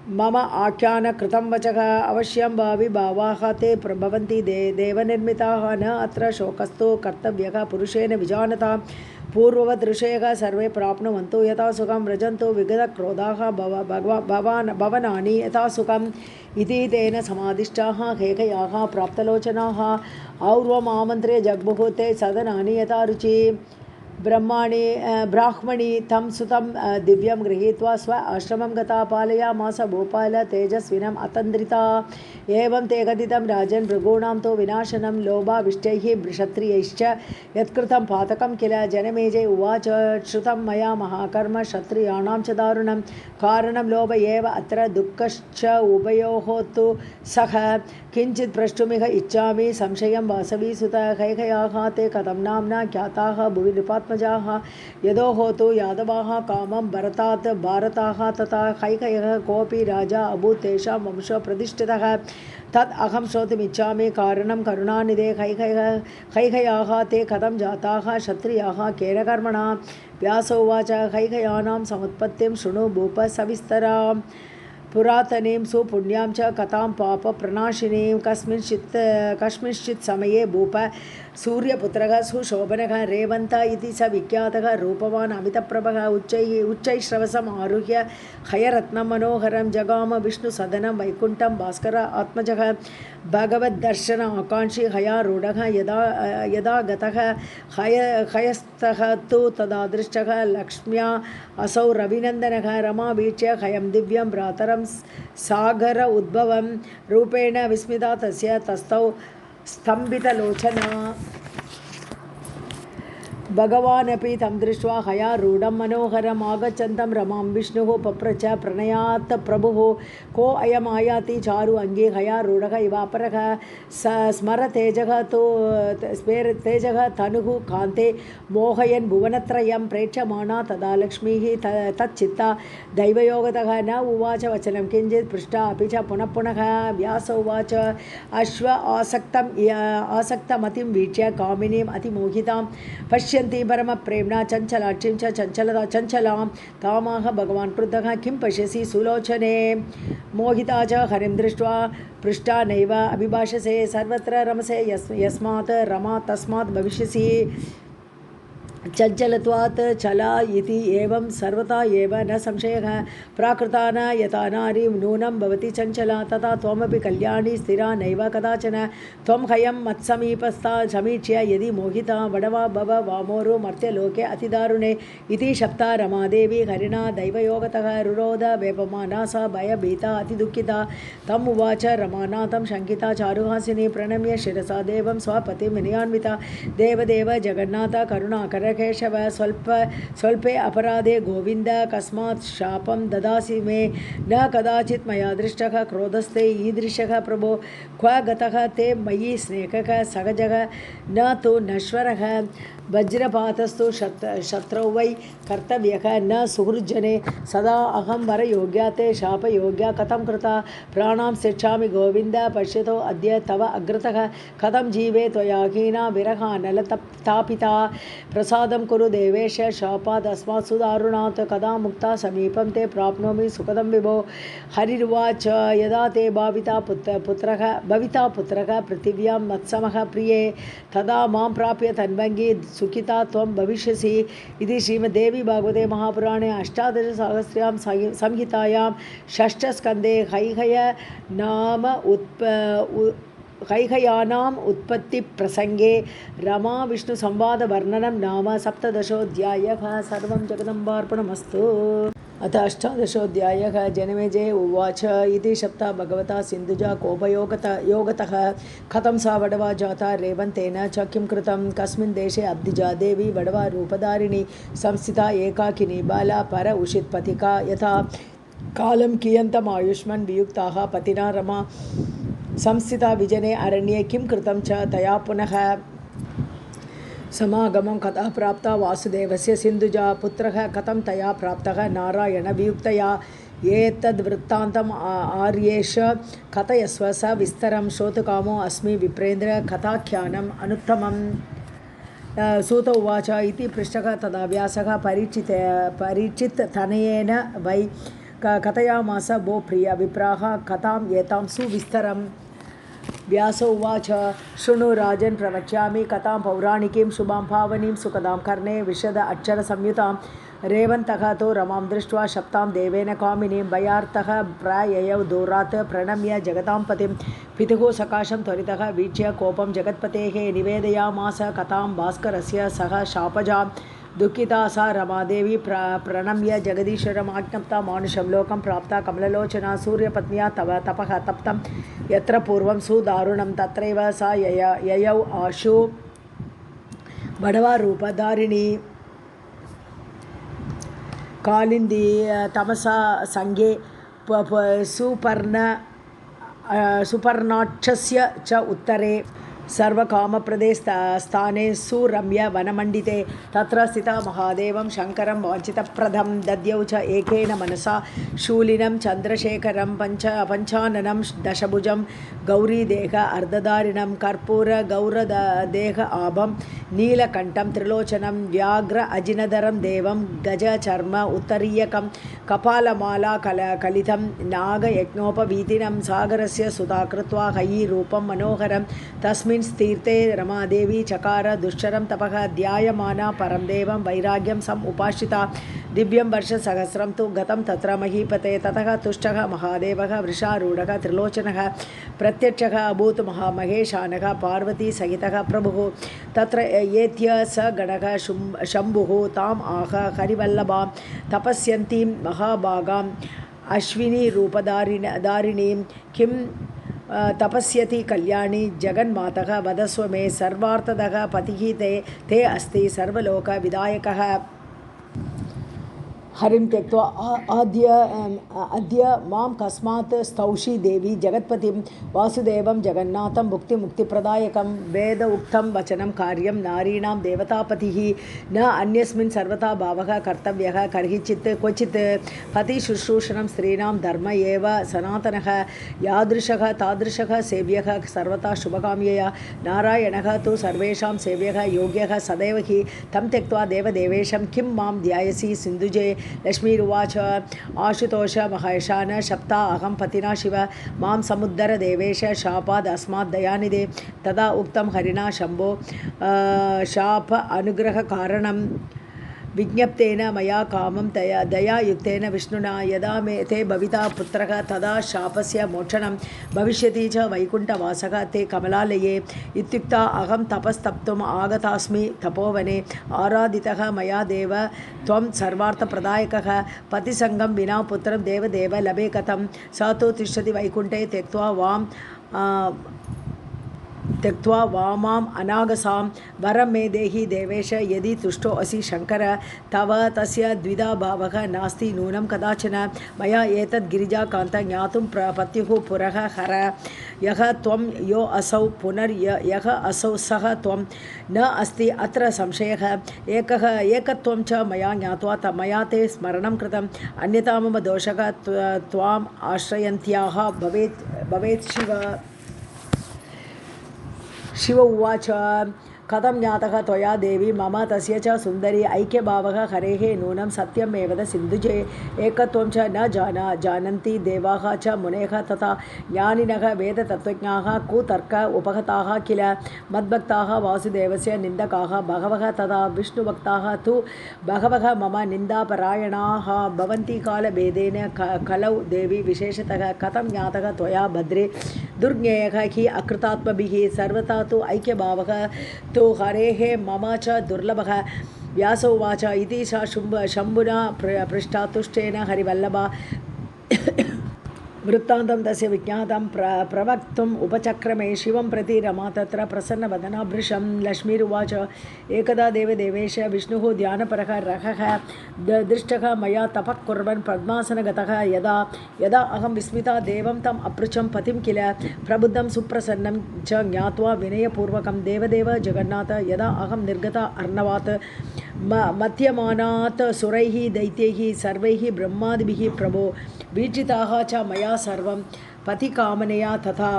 मम आख्यानकृतं वचः अवश्यं भावि भावाः ते प्रभवन्ति देवनिर्मिताः न अत्र शोकस्तु कर्तव्यः पुरुषेण विजानता पूर्ववत् ऋषयः सर्वे प्राप्नुवन्तु यथा सुखं व्रजन्तु विगतक्रोधाः भवनानि यथा सुखम् इति तेन समादिष्टाः कैकयाः प्राप्तलोचनाः और्वमामन्त्र्य जग्मुः ते सदनानि यथा रुचि ब्राह्मणी तं सुतं दिव्यं गृहीत्वा स्व आश्रमं गता पालयामास भूपाल तेजस्विनम् अतन्द्रिता एवं ते कथितं राजन् भृगूणां तु विनाशनं लोभाविष्टैः क्षत्रियैश्च यत्कृतं पातकं किल जनमेजय उवाच श्रुतं मया महाकर्म क्षत्रियाणां च दारुणं कारणं लोभ एव अत्र दुःखश्च उभयोः तु सह किञ्चित् प्रष्टुमिह इच्छामि संशयं वासवीसुत कैकयाः ते कथं नाम्ना ख्याताः भुवि नृपात्मजाः यदोः तु यादवाः कामं भरतात् भारताः तथा कैकयः कोऽपि राजा अभूत् तेषां वंशो प्रतिष्ठितः तत् अहं श्रोतुमिच्छामि कारणं करुणानिधे कैकयाः ते कथं जाताः क्षत्रियाः केन कर्मणा व्यास उवाच कैकयानां समुत्पत्तिं शृणु भूप सविस्तरां पुरातनीं सुपुण्यां च कथां पापप्रणाशिनीं कस्मिंश्चित् समये भूप सूर्यपुत्रः सुशोभनः रेवन्त इति स विख्यातः रूपवान् अमितप्रभः उच्चैश्रवसम् आरुह्य हयरत्नं मनोहरं जगाम विष्णुसदनं वैकुण्ठं भास्कर आत्मजः भगवद्दर्शन आकाङ्क्षी हयारूढः यदा गतः हयस्तः तु तदा दृष्टः लक्ष्म्या असौ रविनन्दनः रमा वीक्ष्य हयं दिव्यं भ्रातरं सागर उद्भवं रूपेण विस्मिता तस्य तस्थौ स्तम्भितलोचना भगवानपि तं दृष्ट्वा हयारूढं मनोहरम् आगच्छन्तं रमां विष्णुः पप्रच प्रणयात् प्रभुः को अयम् आयाति चारु अङ्गे हयारूढः इवापरः स्मरतेजः तनुः कान्ते मोहयन् भुवनत्रयं प्रेक्षमाणा तदा लक्ष्मीः तच्चित्ता दैवयोगतः न उवाच वचनं किञ्चित् पृष्टा अपि च पुनः व्यास उवाच अश्व आसक्तमतिं वीक्ष्य कामिनीम् अतिमोहितां पश्यन्ति परमप्रेम्णा चञ्चलाक्षीं च चञ्चलां तामाह भगवान् क्रुद्धः किं पश्यसि सुलोचने मोहिता च हरिं दृष्ट्वा पृष्टा नैव अभिभाषसे सर्वत्र रमसे यस्मात् रमा तस्मात् भविष्यसि चञ्चलत्वात् चला इति एवं सर्वथा एव न संशयः प्राकृता न यथा नारी नूनं भवति चञ्चला तथा त्वमपि कल्याणी स्थिरा नैव कदाचन त्वं हयं मत्समीपस्था समीक्ष्य यदि मोहिता वडवा भव वामोरु मर्त्यलोके अतिदारुणे इति शप्ता रमादेवी हरिणा दैवयोगतः रुरोध वेपमाना सा भयभीता अतिदुःखिता तम् उवाच रमानाथं शङ्किता चारुहासिनी प्रणम्य शिरसा देवं स्वपतिं विनयान्विता देवदेव जगन्नाथ करुणाकर केशव स्वल्पे अपराधे गोविन्द कस्मात् शापं ददासि मे न कदाचित् मया दृष्टः क्रोधस्ते ईदृशः प्रभो क्व गतः ते मयि स्नेहः सहजः न तु नश्वरः वज्रपातस्तु शत्रौ वै कर्तव्यः न सुहृज्जने सदा अहं वरयोग्या ते शापयोग्या कथं कृता प्राणां शिक्षामि गोविन्द पश्यतो अद्य तव अग्रतः कथं जीवे त्वया हीना विरहानलतापिता प्रसादं कुरु देवेश शापादस्मात् सुदारुणात् कदा मुक्ता समीपं ते प्राप्नोमि सुखदं विभो हरिर्वाच यदा ते भविता पुत्रः पृथिव्यां मत्समः प्रिये तदा मां प्राप्य तन्वङ्गी सुखिता त्वं भविष्यसि इति श्रीमद्देवी भागवते महापुराणे अष्टादशसहस्र्यां संहितायां षष्ठस्कन्धे कैकयानाम् उत्पत्तिप्रसङ्गे रमा विष्णुसंवादवर्णनं नाम सप्तदशोऽध्यायः सर्वं जगदम्बार्पणमस्तु अथ अष्टादशोऽध्यायः जनमेजय उवाच इति शप्ता भगवता सिन्धुजा कोपयोगतः कथं सा वडवा जाता रेवन्तेन च किं कृतं कस्मिन् देशे अब्धिजा देवी वडवा रूपधारिणी संस्थिता एकाकिनी बाला पर उषित्पथिका यथा कालं कियन्तम् आयुष्मन् वियुक्ताः पतिना रमा संस्थिता विजने अरण्ये किं कृतं च तया पुनः समागमं कथा प्राप्ता वासुदेवस्य सिन्धुजा पुत्रः कथं तया प्राप्तः नारायणवियुक्तया एतद्वृत्तान्तम् आर्येष कथयस्व स विस्तरं श्रोतुकामो अस्मि विप्रेन्द्र कथाख्यानम् अनुत्तमम् सूत उवाच इति पृष्ठः तदा व्यासः परीक्षिततनयेन वै कथयामास भो प्रिय विप्राः कथाम् एतां सुविस्तरम् व्यास उवाच शृणु राजन् प्रवक्ष्यामि कथां पौराणिकीं शुभां पावनीं सुखदां कर्णे विशद अक्षरसंयुतां रेवन्तः तु रमां दृष्ट्वा शप्तां देवेन कामिनीं भयार्तः प्राययौ दूरात् प्रणम्य जगतां पतिं पितुः सकाशं त्वरितः वीक्ष्य कोपं जगत्पतेः निवेदयामास कथां भास्करस्य सह शापजां दुःखिता सा रमादेवी प्रणम्य जगदीश्वरम् आज्ञप्ता मानुषं लोकं प्राप्ता कमललोचना सूर्यपत्न्या तव तपः तप्तं यत्र पूर्वं सुदारुणं तत्रैव सा ययौ आशु बडवा रूपधारिणी कालिंदी तमसा संगे सुपर्णाक्षस्य च उत्तरे सर्वकामप्रदे स्थाने सुरम्य वनमण्डिते तत्र स्थिता महादेवं शङ्करं वाञ्छितप्रदं दद्यौ च एकेन मनसा शूलिनं चन्द्रशेखरं पञ्चाननं दशभुजं गौरीदेह अर्धधारिणं कर्पूरगौरदेह आभं नीलकण्ठं त्रिलोचनं व्याघ्र अजिनधरं देवं गजचर्म उत्तरीयकं कपालमाला कलितं नागयज्ञोपवीतिनं सागरस्य सुधा कृत्वा हयीरूपं मनोहरं तस्मिन् तीर्थे रमादेवी चकार दुश्चरं तपः ध्यायमाना परं देवं वैराग्यं समुपाश्रिता दिव्यं वर्षसहस्रं तु गतं तत्र महीपते ततः तुष्टः महादेवः वृषारूढः त्रिलोचनः प्रत्यक्षः अभूत् महामहेशानः पार्वती सहितः प्रभुः तत्र एत्य स गणः शम्भुः ताम् आह हरिवल्लभां तपस्यन्तीं महाभागाम् अश्विनी रूपधारिणीं किं तपस्यति कल्याणी जगन्मातः वदस्व मे सर्वार्थदः पतिः ते अस्ति सर्वलोकविदायकः हरिं त्यक्त्वा अद्य मां कस्मात् स्तौषि देवी जगत्पतिं वासुदेवं जगन्नाथं मुक्तिप्रदायकं वेद उक्तं वचनं कार्यं नारीणां देवतापतिः न अन्यस्मिन् सर्वथा भावः कर्तव्यः कर्हिचित् क्वचित् पतिशुश्रूषणं स्त्रीणां धर्म एव सनातनः यादृशः तादृशः सेव्यः सर्वथा शुभकाम्यया नारायणः तु सर्वेषां सेव्यः योग्यः सदैव हि तं त्यक्त्वा देवदेवेशं किं मां ध्यायसि सिन्धुजे लक्ष्मीरुवाच आशुतोष महेशान शप्ता अहं पतिना शिव मां समुद्धर देवेश शापाद् अस्मात् दयानिधे तदा उक्तं हरिणा शम्भो शाप अनुग्रहकारणं विज्ञप्तेन मया कामं दयायुक्तेन विष्णुना यदा मे ते भविता पुत्रः तदा शापस्य मोक्षणं भविष्यति च वैकुण्ठवासः ते कमलालये इत्युक्ता अहं तपस्तप्तुम् आगतास्मि तपोवने आराधितः मया देव त्वं सर्वार्थप्रदायकः पतिसङ्गं विना पुत्रं देवदेव लभे कथं सा तु तिष्ठति वैकुण्ठे त्यक्त्वा वामाम् अनागसां वरं मे देहि देवेश यदि तुष्टो असि शङ्कर तव तस्य द्विधा भावः नास्ति नूनं कदाचन मया एतद् गिरिजाकान्त ज्ञातुं पत्युः पुरः हर यः त्वं यो असौ यः असौ सः त्वं न अस्ति अत्र संशयः एकत्वं च मया ज्ञात्वा मया ते स्मरणं कृतम् अन्यथा मम दोषः त्वाम् आश्रयन्त्याः भवेत् शिव उवाच कथं ज्ञातः त्वया देवी मम तस्य च सुन्दरी ऐक्यभावः हरेः नूनं सत्यमेव सिन्धुजे एकत्वं च न जानन्ति देवाः च मुनेः तथा ज्ञानिनः वेदतत्त्वज्ञाः कुतर्क उपहताः किल मद्भक्ताः वासुदेवस्य निन्दकाः बहवः तथा विष्णुभक्ताः तु बहवः मम निन्दापरायणाः भवन्ति कालभेदेन कलौ देवी विशेषतः कथं ज्ञातः त्वया भद्रे दुर्ज्ञेयः हि अकृतात्मभिः सर्वथा तु ऐक्यभावः तो हरेः मम च दुर्लभः व्यास उवाच इति सा शम्भुना पृष्ठा तुष्टेन हरिवल्लभा वृत्तान्तं तस्य विज्ञातं प्रवक्तुम् उपचक्रमे शिवं प्रति रमा तत्र प्रसन्नवदनाभृशं लक्ष्मीरुवाच एकदा देवदेवेश विष्णुः ध्यानपरः रहः दृष्टः मया तपः कुर्वन् पद्मासनगतः यदा अहं विस्मिता देवं तम् अपृच्छं पतिं किल प्रबुद्धं सुप्रसन्नं च ज्ञात्वा विनयपूर्वकं देवदेव जगन्नाथ यदा अहं निर्गता अर्णवात् मध्यमानात् सुरैः दैत्यैः सर्वैः ब्रह्मादिभिः प्रभो वीक्षिताः च मया सर्वं पतिकामनया तथा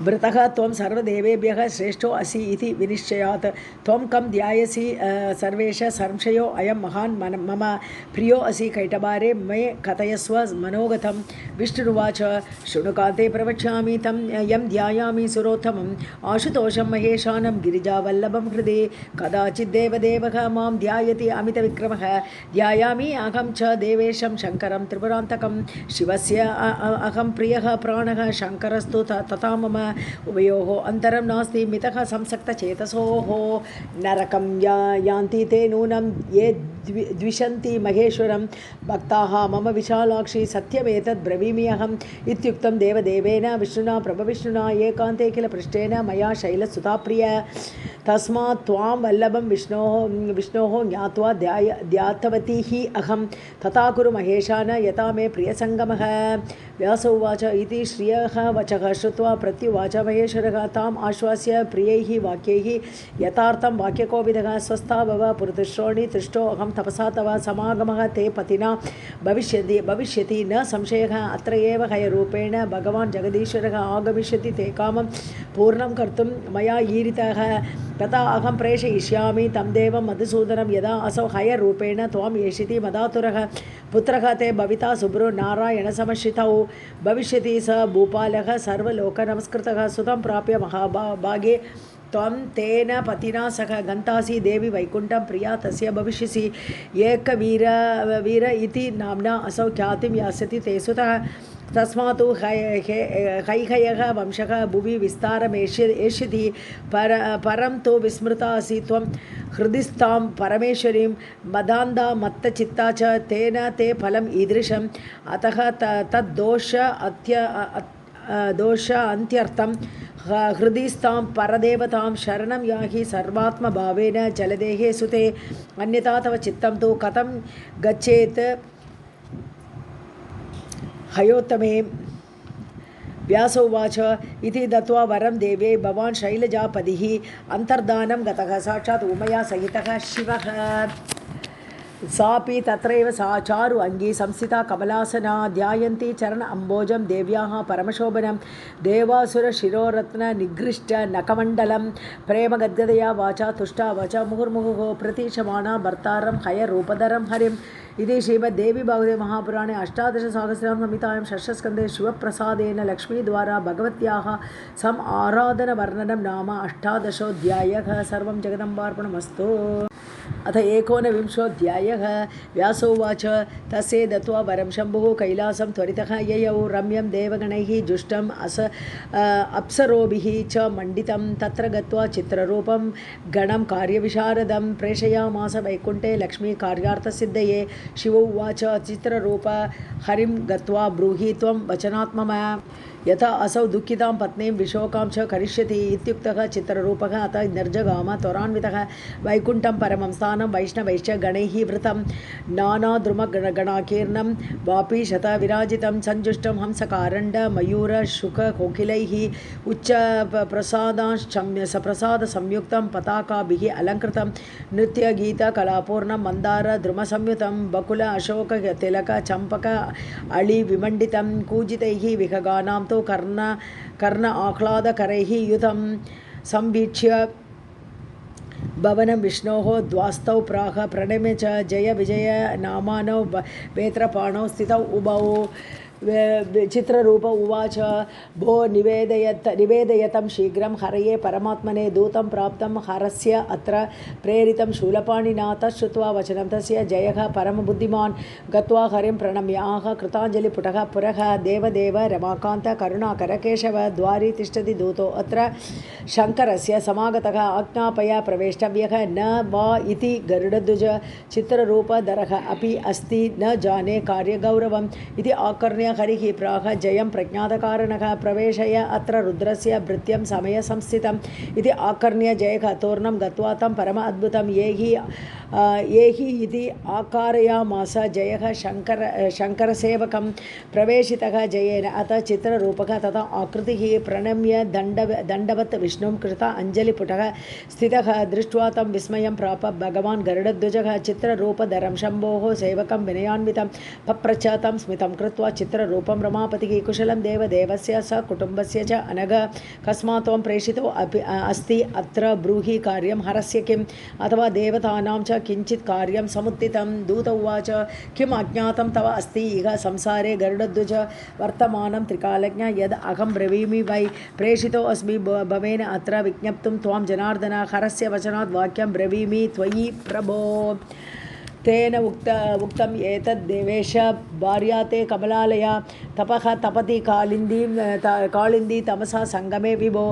वृतः त्वं सर्वदेवेभ्यः श्रेष्ठो असि इति विनिश्चयात् त्वं कं ध्यायसि सर्वेश संशयो अयं महान् मम प्रियो असि कैटभारे मे कथयस्व मनोगतं विष्णुरुवाच शृणुकान्ते प्रवक्ष्यामि तं यं ध्यायामि सुरोत्तमम् आशुतोषं महेशानं गिरिजावल्लभं हृदि कदाचित् देवदेवः मां ध्यायति अमितविक्रमः ध्यायामि अहं च देवेशं शङ्करं त्रिपुरान्तकं शिवस्य अहं प्रियः प्राणः शङ्करस्तु तथा मम उभयोः अन्तरं नास्ति मितः संसक्तचेतसोः नरकं यान्ति ते नूनं ये द्विषन्ति महेश्वरं भक्ताः मम विशालाक्षि सत्यमेतद् ब्रवीमि अहम् इत्युक्तं देवदेवेन विष्णुना प्रभविष्णुना एकान्ते किल पृष्ठेन मया शैलसुताप्रिय तस्मात् त्वां वल्लभं विष्णोः ज्ञात्वा ध्यातवती हि अहं तथा कुरु महेशान यथा मे प्रियसङ्गमः व्यास उवाच इति श्रियः वचः श्रुत्वा प्रत्युवाच महेश्वरः ताम् आश्वास्य प्रियैः वाक्यैः यथार्थं वाक्यकोविदः स्वस्था भव पुरतुश्रोणि तुष्टो अहं तपसा तव समागमः ते पतिना भविष्यति न संशयः अत्र एव हयरूपेण भगवान् जगदीश्वरः आगमिष्यति ते कामं पूर्णं कर्तुं मया ईरितः तथा अहं प्रेषयिष्यामि तं देवं मधुसूदनं यदा असौ हयरूपेण त्वां येषिति मदातुरः पुत्रः ते भविता सुब्रो नारायणसमश्रितौ भविष्यति स भूपालः सर्वलोकनमस्कृतः सुतं प्राप्य महाभागे त्वं तेन पतिना सह गन्तासि देवी वैकुण्ठं प्रिया तस्य भविष्यसि एकवीर इति नाम्ना असौ ख्यातिं यास्यति ते सुतः तस्मात् हैहयः वंशः भुवि विस्तारमेष्यति परं तु विस्मृता असि त्वं हृदिस्थां परमेश्वरीं मदान्धा मत्तचित्ता च तेन ते फलम् ईदृशम् अतः तद्दोष अन्त्यर्थं हृदिस्थां परदेवतां शरणं याहि सर्वात्मभावेन जलदेहे सुते अन्यथा तव चित्तं तु कथं गच्छेत् हयोत्तमे व्यास उवाच इति दत्वा वरं देवे भवान् शैलजापतिः अन्तर्धानं गतः साक्षात् उमया सहितः शिवः सापि तत्रैव सा चारु अंगी संस्थिता कमलासना ध्यायन्ती चरण अम्बोजं देव्याः परमशोभनं देवासुरशिरोरत्न निगृष्ट नखमण्डलं प्रेमगद्गदया वाचा तुष्टा वचा मुहुर्मुहुः प्रतीक्षमाणा भर्तारं हयरूपधरं हरिम् इति श्रीमद्देवी भागवते महापुराणे अष्टादशसहस्रनाम संहितायां षष्ठस्कन्धे शिवप्रसादेन लक्ष्मीद्वारा भगवत्याः सम आराधनवर्णनं नाम अष्टादशोऽध्यायः सर्वं जगदम्बार्पणमस्तु। अथ एकोनविंशोऽध्यायः व्यासोवाच तस्य दत्वा वरं शम्भुः कैलासं त्वरितः ययौ रम्यं देवगणैः जुष्टम् अप्सरोभिः च मण्डितं तत्र गत्वा चित्ररूपं गणं कार्यविशारदं प्रेषयामास वैकुण्ठे लक्ष्मीकार्यार्थसिद्धये शिव उवाच चित्ररूप हरिं गत्वा ब्रूहि त्वं वचनात्मम यथा असौ दुःखितां पत्नीं विशोकां च करिष्यति इत्युक्तः चित्ररूपः अतः निर्जगाम त्वरान्वितः वैकुण्ठं परमं स्थानं वैष्णवैश्च गणैः वृतं नानाद्रुमगणाकीर्णं वापि शतविराजितं सञ्जुष्टं हंसकारण्ड मयूरशुककोकिलैः उच्चप्रसादसंयुक्तं पताकाभिः अलङ्कृतं नृत्यगीतकलापूर्णं मन्दारद्रुमसंयुतं बकुल अशोकतिलक चम्पक अळिविमण्डितं कूजितैः विहगानां तो कर्ण आह्लादकरैः युतं संवीक्ष्य भवनं विष्णोः द्वास्तौ प्राह प्रणम्य च जय विजय नामानौ वेत्रपाणौ स्थितौ उभौ चित्ररूप उवाच भो निवेदयतं शीघ्रं हरये परमात्मने दूतं प्राप्तं हरस्य अत्र प्रेरितं शूलपाणिना तच्छ्रुत्वा वचनं तस्य जयः परमबुद्धिमान् गत्वा हरिं प्रणम्य आह कृताञ्जलिपुटः पुरः देवदेव रमाकान्त करुणाकर केशव द्वारि तिष्ठति दूतो अत्र शङ्करस्य समागतः आज्ञापय प्रवेष्टव्यः न वा इति गरुडध्वज चित्ररूपधरः अपि अस्ति न जाने कार्यगौरवम् इति आकर्ण्य हरिः प्राह जयं प्रज्ञातकारणः प्रवेशय अत्र रुद्रस्य भृत्यं समय संस्थितम् इति आकर्ण्य जयः तोरणं गत्वा तं परम अद्भुतं ये हि इति आकारयामास जयः शङ्करसेवकं प्रवेशितः जयेन अतः चित्ररूपः तथा आकृतिः प्रणम्य दण्डवत् विष्णुं कृत अञ्जलिपुटः स्थितः दृष्ट्वा तं विस्मयं प्राप भगवान् गरुडध्वजः चित्ररूपधरं शम्भोः सेवकं विनयान्वितं पप्रच्छ तं स्मितं कृत्वा चित्ररूपं रमापतिः कुशलं देवदेवस्य स कुटुम्बस्य च अनघ कस्मात् त्वं प्रेषितो अस्ति अत्र ब्रूहि कार्यं हरस्य किम् अथवा देवतानां च किञ्चित् कार्यं समुत्थितं दूत उवाच किम् अज्ञातं तव अस्ति इह संसारे गरुडध्वज वर्तमानं त्रिकालज्ञ यद् अहं ब्रवीमि वै प्रेषितो अस्मि भवेन अत्र विज्ञप्तुं त्वां जनार्दन हरस्य वचनात् वाक्यं ब्रवीमि त्वयि प्रभो तेन उक्तम् एतद् देवेश भार्या ते कमलालया तपः तपति कालिन्दी तमसा संगमे विभो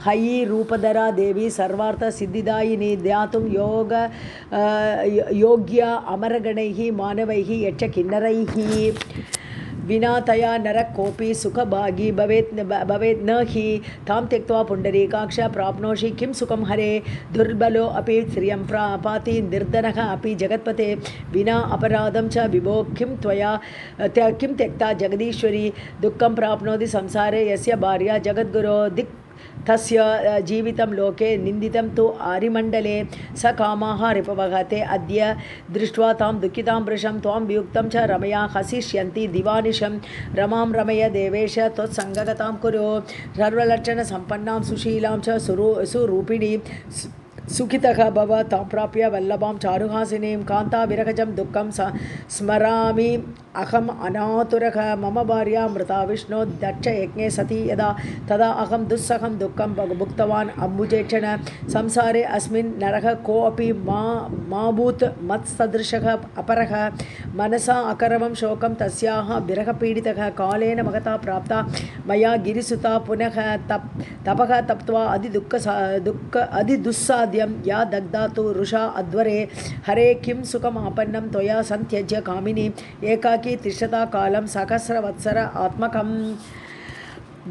हयि रूपधरा देवी सर्वार्थसिद्धिदायिनी ध्यातुं योग्या अमरगणैः मानवैः यच्च किन्नरैः विना तया नरः कोऽपि सुखभागी भवेत् न हि तां त्यक्त्वा पुण्डरीकाक्ष प्राप्नोषि किं सुखं हरे दुर्बलो अपि श्रियं पाति निर्धनः अपि जगत्पते विना अपराधं च विभो किं त्यक्ता जगदीश्वरी दुःखं प्राप्नोति संसारे यस्य भार्या जगद्गुरो तस्य जीवितं लोके निन्दितं तु आरिमण्डले स कामाः रिपवः ते अद्य दृष्ट्वा तां दुःखितां वृषं त्वां वियुक्तं च रमया हसिष्यन्ति दिवानिशं रमां रमय देवेश त्वत्सङ्गगतां कुरु सर्वलक्षणसम्पन्नां सुशीलां च सुरूपिणी सुखितः भव तां प्राप्य वल्लभां चारुहासिनीं कान्ताविरहजं दुःखं स्मरामि अहम् अनातुरः मम भार्या मृता विष्णो दक्षयज्ञे सती यदा तदा अहं दुस्सहं दुःखं भुक्तवान् अम्बुजेक्षण संसारे अस्मिन् नरः कोऽपि माभूत् मत्सदृशः अपरः मनसा अकरवं शोकं तस्याः विरहपीडितः कालेन महता प्राप्ता मया गिरिसुता पुनः तपः तप्त्वा अधिदुस्साध्यं या दग्धा तु रुषा अध्वरे हरे किं सुखमापन्नं त्वया सन्त्यज्य कामिनी एकाकी तिष्ठता कालं सहस्रवत्सर आत्मकं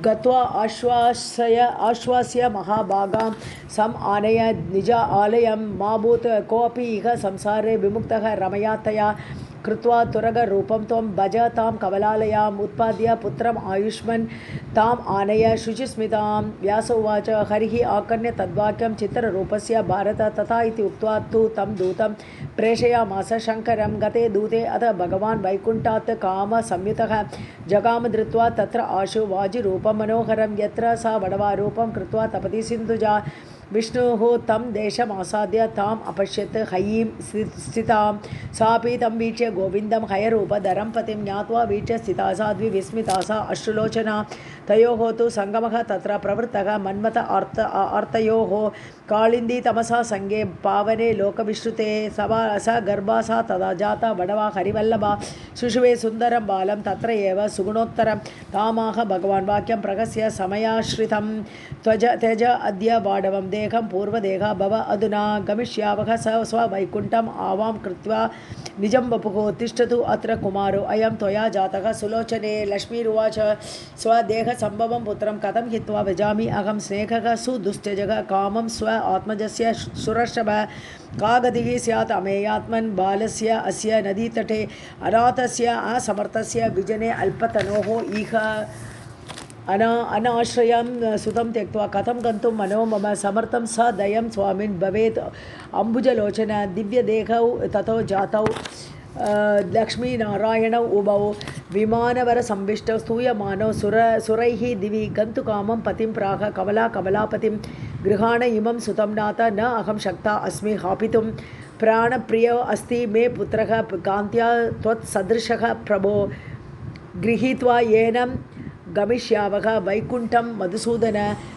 गत्वा आश्वास्य महाभागां सम् आनय निज आलयं मा भूत् कोऽपि इह संसारे विमुक्तः रमया तया कृत्वा तुरगरूपं त्वं भज तां कमलालयाम् उत्पाद्य पुत्रम् आयुष्मन् ताम् आनय शुचिस्मितां व्यास उवाच हरिः आकर्ण्य तद्वाक्यं चित्ररूपस्य भारत तथा इति उक्त्वा तु तं दूतं प्रेषयामास शङ्करं गते दूते अथ भगवान् वैकुण्ठात् कामसंयुतः जगाम धृत्वा तत्र आशु वाजिरूपं मनोहरं यत्र सा वडवारूपं कृत्वा तपति सिन्धुजा विष्णुः तं देशमासाद्य ताम् अपश्यत् हयीं स्थितां सापि तं वीक्ष्य गोविन्दं हयरूपधरं पतिं ज्ञात्वा वीक्ष्य स्थिता सा विस्मिता सा अश्रुलोचना तयोः तु सङ्गमः तत्र प्रवृत्तः मन्मथ आर्तयोः कालिन्दी तमसा संगे पावने लोकविश्रुते स गर्भा सा तदा जाता वडवा हरिवल्लभा शुशुवे सुन्दरं बालं तत्र एव सुगुणोत्तरं तामाह भगवान् वाक्यं प्रकस्य समयाश्रितं त्यज अद्य वाडवं देहं पूर्वदेहा भव अधुना गमिष्यावः स स्ववैकुण्ठम् आवां कृत्वा निजं वपुः तिष्ठतु अत्र कुमारो अयं त्वया जातः सुलोचने लक्ष्मीरुवाच स्वदेहसम्भवं पुत्रं कथं हित्वा भजामि अहं स्नेहः सुदुस्त्यजः कामं स्व आत्मजस्य सुरर्षभ का गतिः स्यात् अमेयात्मन् बालस्य अस्य नदीतटे अनाथस्य असमर्थस्य विजने अल्पतनोः इह अनाश्रयं सुतं त्यक्त्वा कथं गन्तुं मनो मम समर्थं स दयं स्वामिन् भवेत् अम्बुजलोचन दिव्यदेहौ ततो जातौ लक्ष्मीनारायणौ उभौ विमानवरसंविष्टौ स्तूयमानौ सुरैः दिवि गन्तुकामं पतिं प्राह कमलापतिं गृहाण इमं सुतं नाथ न अहं शक्ता अस्मि हापितुं प्राणप्रियो अस्ति मे पुत्रः कान्त्या त्वत्सदृशः प्रभो गृहीत्वा येन गमिष्यावः वैकुण्ठं मधुसूदन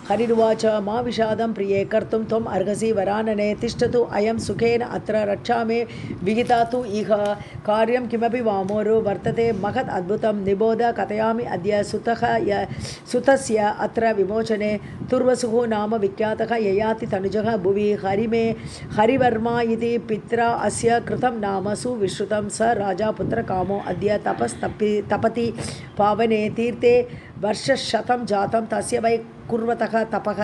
हरिर्वाच मा विषादं प्रिये कर्तुं त्वम् अर्हसि वरानने तिष्ठतु अयं सुखेन अत्र रक्षा मे विहिता तु इह कार्यं किमपि वामोरु वर्तते महत् अद्भुतं निबोध कथयामि अद्य सुतस्य अत्र विमोचने तुर्वसुः नाम विख्यातः ययाति तनुजः भुवि हरिवर्मा इति पित्रा अस्य कृतं नाम सुविश्रुतं स राजा पुत्रकामो अद्य तपति पावने तीर्थे वर्षशतं जातं तस्य वै कुर्वतः तपः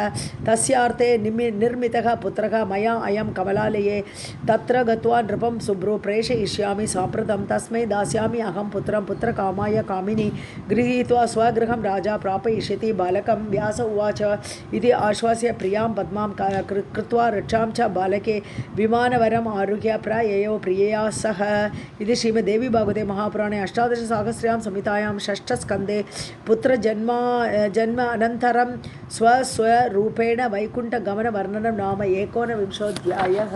तस्यार्थे निर्मितः पुत्रः मया अयं कमलालये तत्र गत्वा नृपं शुभ्रो प्रेषयिष्यामि साम्प्रतं तस्मै दास्यामि अहं पुत्रं पुत्रकामाय कामिनी गृहीत्वा स्वगृहं राजा प्रापयिष्यति बालकं व्यास उवाच इति आश्वास्य प्रियां पद्मां कृत्वा रक्षां च बालके विमानवरम् आरुह्य प्रययो प्रियया सह इति श्रीमद्देवी भागवते महापुराणे अष्टादशसाहस्र्यां संहितायां षष्ठस्कन्धे पुत्रजन्म अनन्तरं स्वरूपेण वैकुण्ठगमनवर्णनं नाम 19विंशोऽध्यायः।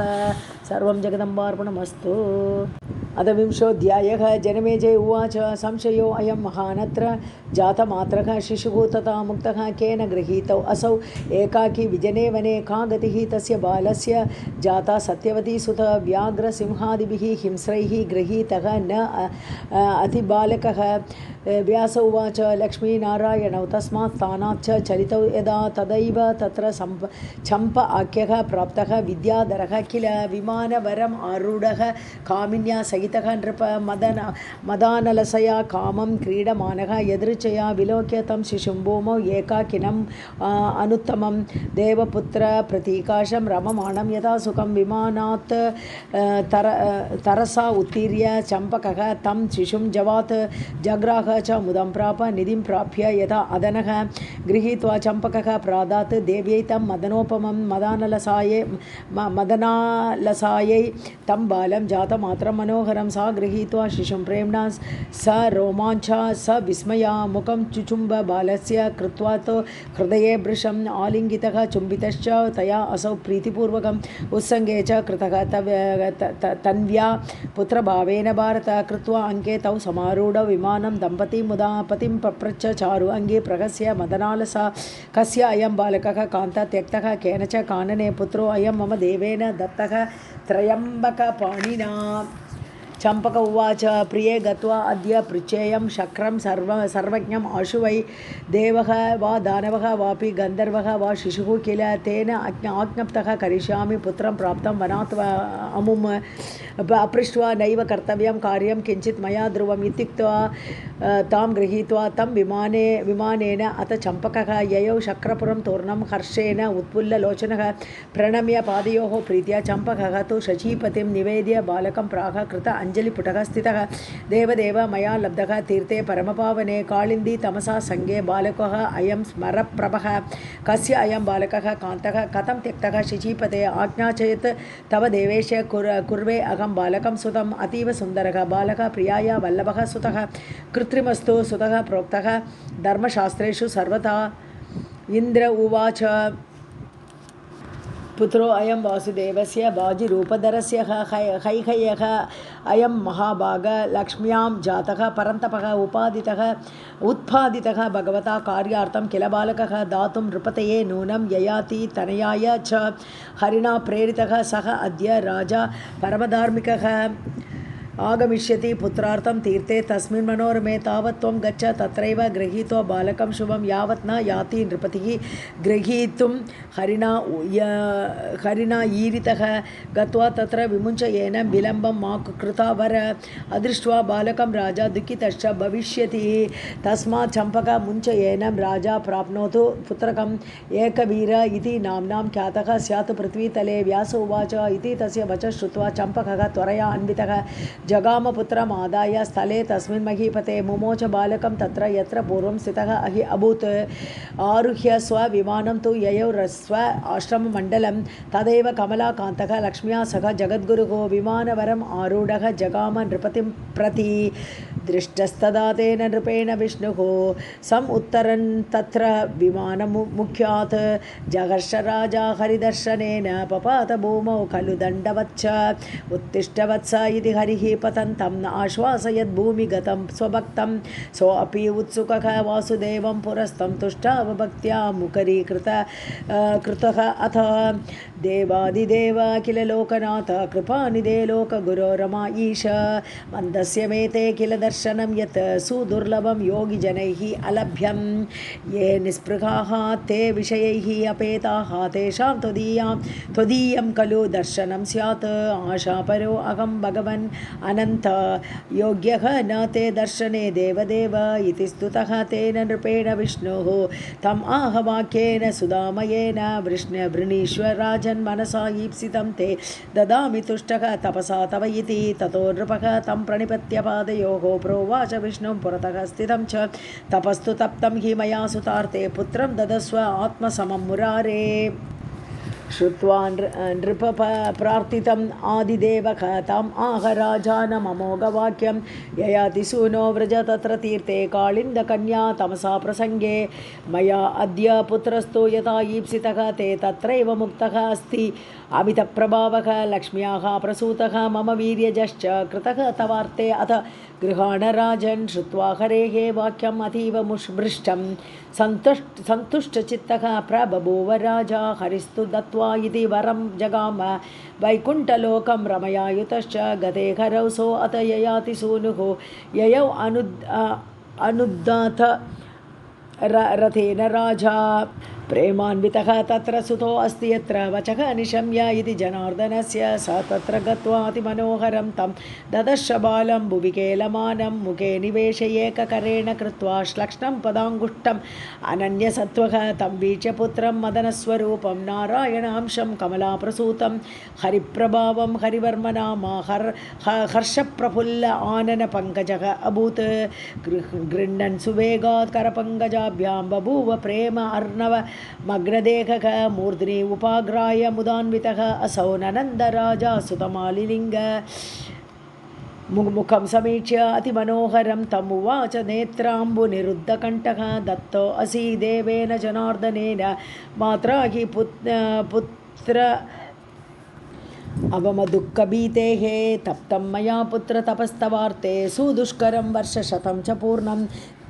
सर्वं जगदम्बार्पणमस्तु। अदविंशोऽध्यायः। जनमेजय उवाच संशयो अयं महानत्र जातमात्रः शिशुः तथा मुक्तः केन गृहीतौ असौ एकाकी विजने वने का गतिः तस्य बालस्य जाता सत्यवती सुत व्याघ्रसिंहादिभिः हिंस्रैः गृहीतः न अतिबालकः। व्यास उवाच लक्ष्मीनारायणौ तस्मात् स्थानाच्च चलितौ यदा तदैव तत्र चम्प आख्यः प्राप्तः विद्याधरः किल विमानवरम् आरूढः कामिन्या सहितः नृप मदानलसया कामं क्रीडमानः यदृच्छया विलोक्य तं शिशुं भूमौ एकाकिनम् अनुत्तमं देवपुत्र प्रतीकाशं रममाणं यथा सुखं विमानात् तरसा उत्तीर्य चम्पकः तं शिशुं जवात् जग्राह च मुदं प्राप निधिं प्राप्य यथा अदनः गृहीत्वा चम्पकः प्रादात् देव्यै तं मदनोपमं मदनालसायै तं बालं जातमात्रं मनोहरं सा गृहीत्वा शिशुं प्रेम्णा स रोमाञ्चा स विस्मया मुखं चुचुम्ब बालस्य कृत्वा तो हृदये भृशम् आलिङ्गितः चुम्बितश्च तया असौ प्रीतिपूर्वकम् उत्सङ्गे च कृतः तन्व्या पुत्रभावेन भारत कृत्वा अङ्के तौ समारूढ विमानं दम्पती मुदा पतिं पप्रच्छ चारु अङ्गे प्रहस्य मदनालसा कस्य अयं बालकः कान्ता त्यक्तः केन च कानने पुत्रो अयं मम देवेन दत्तः त्र्यम्बकपाणिना। चम्पक उवाच प्रिये गत्वा अद्य पृच्छेयं शक्रं सर्वज्ञम् आशु वै देवः वा दानवः वापि गन्धर्वः वा शिशुः किल तेन आज्ञप्तः करिष्यामि पुत्रं प्राप्तं वनात् अमुम् अपृष्ट्वा नैव कर्तव्यं कार्यं किञ्चित् मया ध्रुवम् इत्युक्त्वा तां गृहीत्वा तं विमानेन अथ चम्पकः ययौ शक्रपुरं तोरणं हर्षेण उत्फुल्ललोचनः प्रणम्य पादयोः प्रीत्या चम्पकः तु शचीपतिं निवेद्य बालकं प्राह कृत अंजलिपुटः स्थितः देवदेव मया लब्धः तीर्थे परमपावने कालिन्दी तमसा संगे बालकः अयं स्मरप्रभः कस्य अयं बालकः कान्तः कथं त्यक्तः शचीपते आज्ञा चेत् तव देवेश कुर्वे अहं बालकं सुतम् अतीव सुन्दरः बालकः प्रियाया वल्लभः सुतः कृत्रिमस्तु सुतः प्रोक्तः धर्मशास्त्रेषु सर्वथा। इन्द्र उवाच पुत्रो अयं वासुदेवस्य बाजिरूपधरस्य हैहयः अयं महाभाग लक्ष्म्यां जातः परन्तपः उत्पादितः भगवता कार्यार्थं किल बालकः दातुं नृपतये नूनं ययाति तनयाय च हरिणा प्रेरितः सः अद्य राजा परमधार्मिकः आगमिष्यति पुत्रार्थं तीर्थे तस्मिन् मनोरमे तावत् त्वं गच्छ तत्रैव गृहीत्वा बालकं शुभं यावत् न याति नृपतिः गृहीतुं हरिणा ईरितः गत्वा तत्र विमुञ्चयेन विलम्बं मा कृता वर अदृष्ट्वा बालकं राजा दुःखितश्च भविष्यति तस्मात् चम्पका मुञ्चयेन राजा प्राप्नोतु पुत्रकम् एकवीर इति नाम्नां ख्यातः स्यात् पृथ्वीतले। व्यास उवाच इति तस्य वचः श्रुत्वा चम्पकः त्वरया अन्वितः जगामपुत्रम् आदाय स्थले तस्मिन् महीपते मुमोच बालकं तत्र यत्र पूर्वं स्थितः अभूत् आरुह्य स्वविमानं तु ययौ स्व आश्रममण्डलं तदैव कमलाकान्तः लक्ष्म्या सह जगद्गुरुः विमानवरम् आरूढः जगाम नृपतिं प्रति दृष्टस्तदा तेन नृपेण विष्णुः सम् उत्तरन् तत्र विमानमुख्यात् जगर्ष राजा हरिदर्शनेन पपात भूमौ खलु दण्डवच्च उत्तिष्ठवत्स इति हरिः पतन्तं आश्वासयद् भूमिगतं स्वभक्तं सोऽपि उत्सुकः वासुदेवं पुरस्तं तुष्टावभक्त्या कृतः अथ देवादिदेव किल लोकनाथ कृपानिधे लोकगुरो रमा ईश मन्दस्य मेते किल दर्शनं यत् सुदुर्लभं योगिजनैः अलभ्यं ये निःस्पृहाः ते विषयैः अपेताः तेषां त्वदीयं खलु दर्शनं स्यात् आशापरो अहं भगवन् अनन्त योग्यः न ते दर्शने देवदेव इति स्तुतः तेन नृपेण विष्णुः तम् आहवाक्येन सुधामयेन वृणीश्वराजन् मनसा ईप्सितं ते ददामि तुष्टः तपसा तव इति ततो नृपः तं प्रणिपत्य पादयोः प्रोवाच विष्णुं पुरतः स्थितं च तपस्तु तप्तं हि मया सुतार्ते पुत्रं ददस्व आत्मसमं मुरारे। श्रुत्वा नृप प्रार्थितम् आदिदेवः तम् आह राजानममोघवाक्यं ययाति सूनो व्रज तत्र तीर्थे कालिन्दकन्या तमसा प्रसङ्गे मया अद्य पुत्रस्तु यथा ईप्सितः ते तत्रैव मुक्तः अस्ति अमितप्रभावः लक्ष्म्याः प्रसूतः मम वीर्यजश्च कृतः तवार्ते अथ गृहाण राजन् श्रुत्वा हरेः वाक्यम् अतीव मुष्भृष्टं सन्तुष्टचित्तः प्रबभूव राजा हरिस्तु दत्त्वा इति वरं जगाम वैकुण्ठलोकं रमयायुतश्च गते हरौ सो अत ययाति सूनुः ययौ अनुदात रथेन राजा प्रेमान्वितः तत्र सुतो अस्ति यत्र वचः निशम्य इति जनार्दनस्य स तत्र गत्वा अतिमनोहरं तं ददर्श बालं भुवि केलमानं मुखे निवेशयेककरेण कृत्वा श्लक्ष्णं पदाङ्गुष्ठम् अनन्यसत्त्वः तं वीक्ष्य पुत्रं मदनस्वरूपं नारायणांशं कमलाप्रसूतं हरिप्रभावं हरिवर्मनामा हर्षप्रफुल्ल आननपङ्कजः अभूत् गृह्णन् सुवेगात् करपङ्कजाभ्यां बभूव प्रेम अर्णव मग्नदेहः मूर्ध्नि उपाग्राय मुदान्वितः असौ ननन्दराजा सुतमालिलिङ्ग मुखं समीक्ष्य अतिमनोहरं तमुवाच नेत्राम्बुनिरुद्धकण्ठः दत्तो असि देवेन जनार्दनेन मात्रा हि पुत्र अवमदुःखभीतेः तप्तं मया पुत्र तपस्तवार्ते सुदुष्करं वर्षशतं च पूर्णं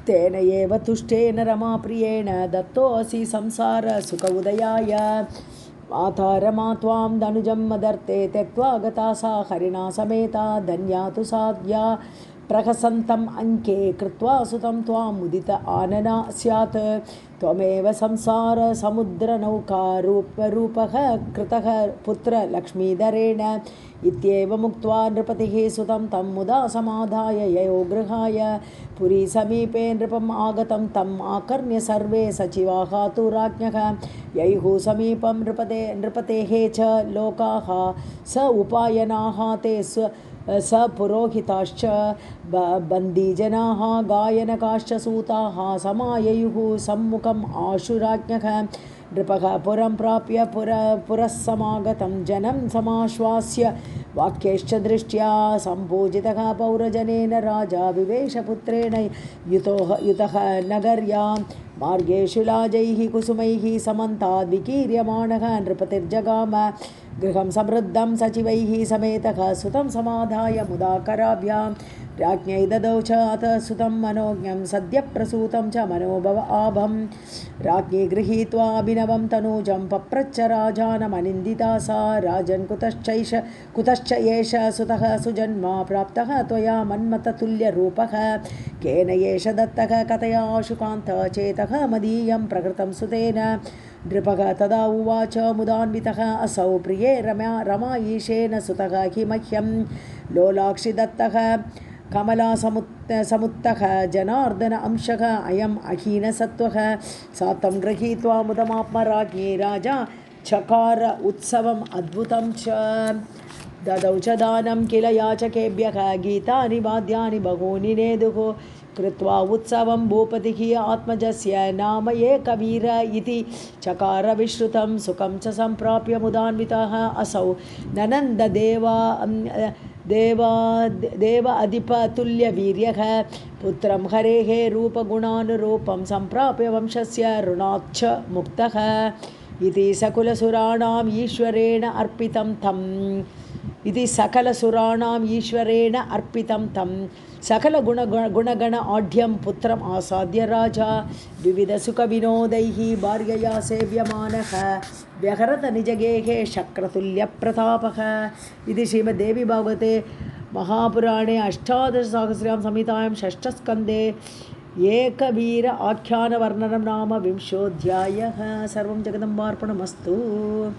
तेन एव तुष्टेन रमाप्रियेण दत्तोऽसि संसार सुख उदयाय माता रमा त्वां धनुजं मदर्ते त्यक्त्वा गता सा हरिणा समेता धन्या तु साध्या प्रहसन्तम् अङ्के कृत्वा सुतं त्वां मुदित आनना स्यात् त्वमेव संसार समुद्रनौका रूपः कृतः पुत्र लक्ष्मीधरेण इत्येवमुक्त्वा नृपतिः सुतं तं मुदा समाधाय ययो गृहाय पुरी समीपे नृपम् आगतं तम् आकर्ण्य सर्वे सचिवाः तु राज्ञः ययुः समीपं नृपतेः च लोकाः स उपायनाः ते स पुरोहिताश्च बन्दीजनाः गायनकाश्च सूताः समाययुः सम्मुखम् आशुराज्ञः नृपः पुरं प्राप्य पुरस्समागतं जनं समाश्वास्य वाक्यैश्च दृष्ट्या सम्पूजितः पौरजनेन राजा विवेशपुत्रेण युतः नगर्यां मार्गेषु लाजैः कुसुमैः समन्ताद् विकीर्यमाणः नृपतिर्जगाम गृहं समृद्धं सचिवैः समेतः सुतं समाधाय मुदाकराभ्यां राज्ञै ददौ च अथ सुतं मनोज्ञं सद्यप्रसूतं च मनोभव आभं राज्ञी गृहीत्वा अभिनवं तनूजं पप्रच्छ राजानमनिन्दिता सा राजन् कुतश्च एष सुतः सुजन्मा प्राप्तः त्वया मन्मथतुल्यरूपः केन एष दत्तः कथया आशुकान्तः चेतः मदीयं प्रकृतं सुतेन नृपः तदा उवाच मुदान्वितः असौ प्रिये रमा ईशेन सुतः हि मह्यं लोलाक्षि दत्तः कमला समुत्तः जनार्दन अंशः अयम् अहीनसत्त्वः सा तं गृहीत्वा मुदमात्मराज्ञी राजा चकार उत्सवम् अद्भुतं च ददौ च दानं किल याचकेभ्यः गीतानि वाद्यानि बहूनि नेदुः कृत्वा उत्सवं भूपतिः आत्मजस्य नाम एकवीर इति चकार विश्रुतं सुखं च सम्प्राप्य मुदान्वितः असौ देव अधिपतुल्यवीर्यः पुत्रं हरेः रूपगुणानुरूपं सम्प्राप्य वंशस्य ऋणाच्च मुक्तः इति सकलसुराणाम् ईश्वरेण अर्पितं तं सकलगुणगण आढ्यं पुत्रम् आसाद्य राजा विविधसुखविनोदैः भार्यया सेव्यमानः व्यहरत निजगेहे शक्रतुल्यप्रतापः इति श्रीमद्देवी भागवते महापुराणे अष्टादशसहस्र्यां संहितायां षष्ठस्कन्धे एकवीर आख्यानवर्णनं नाम 20ोऽध्यायः। सर्वं जगदम्बार्पणमस्तु।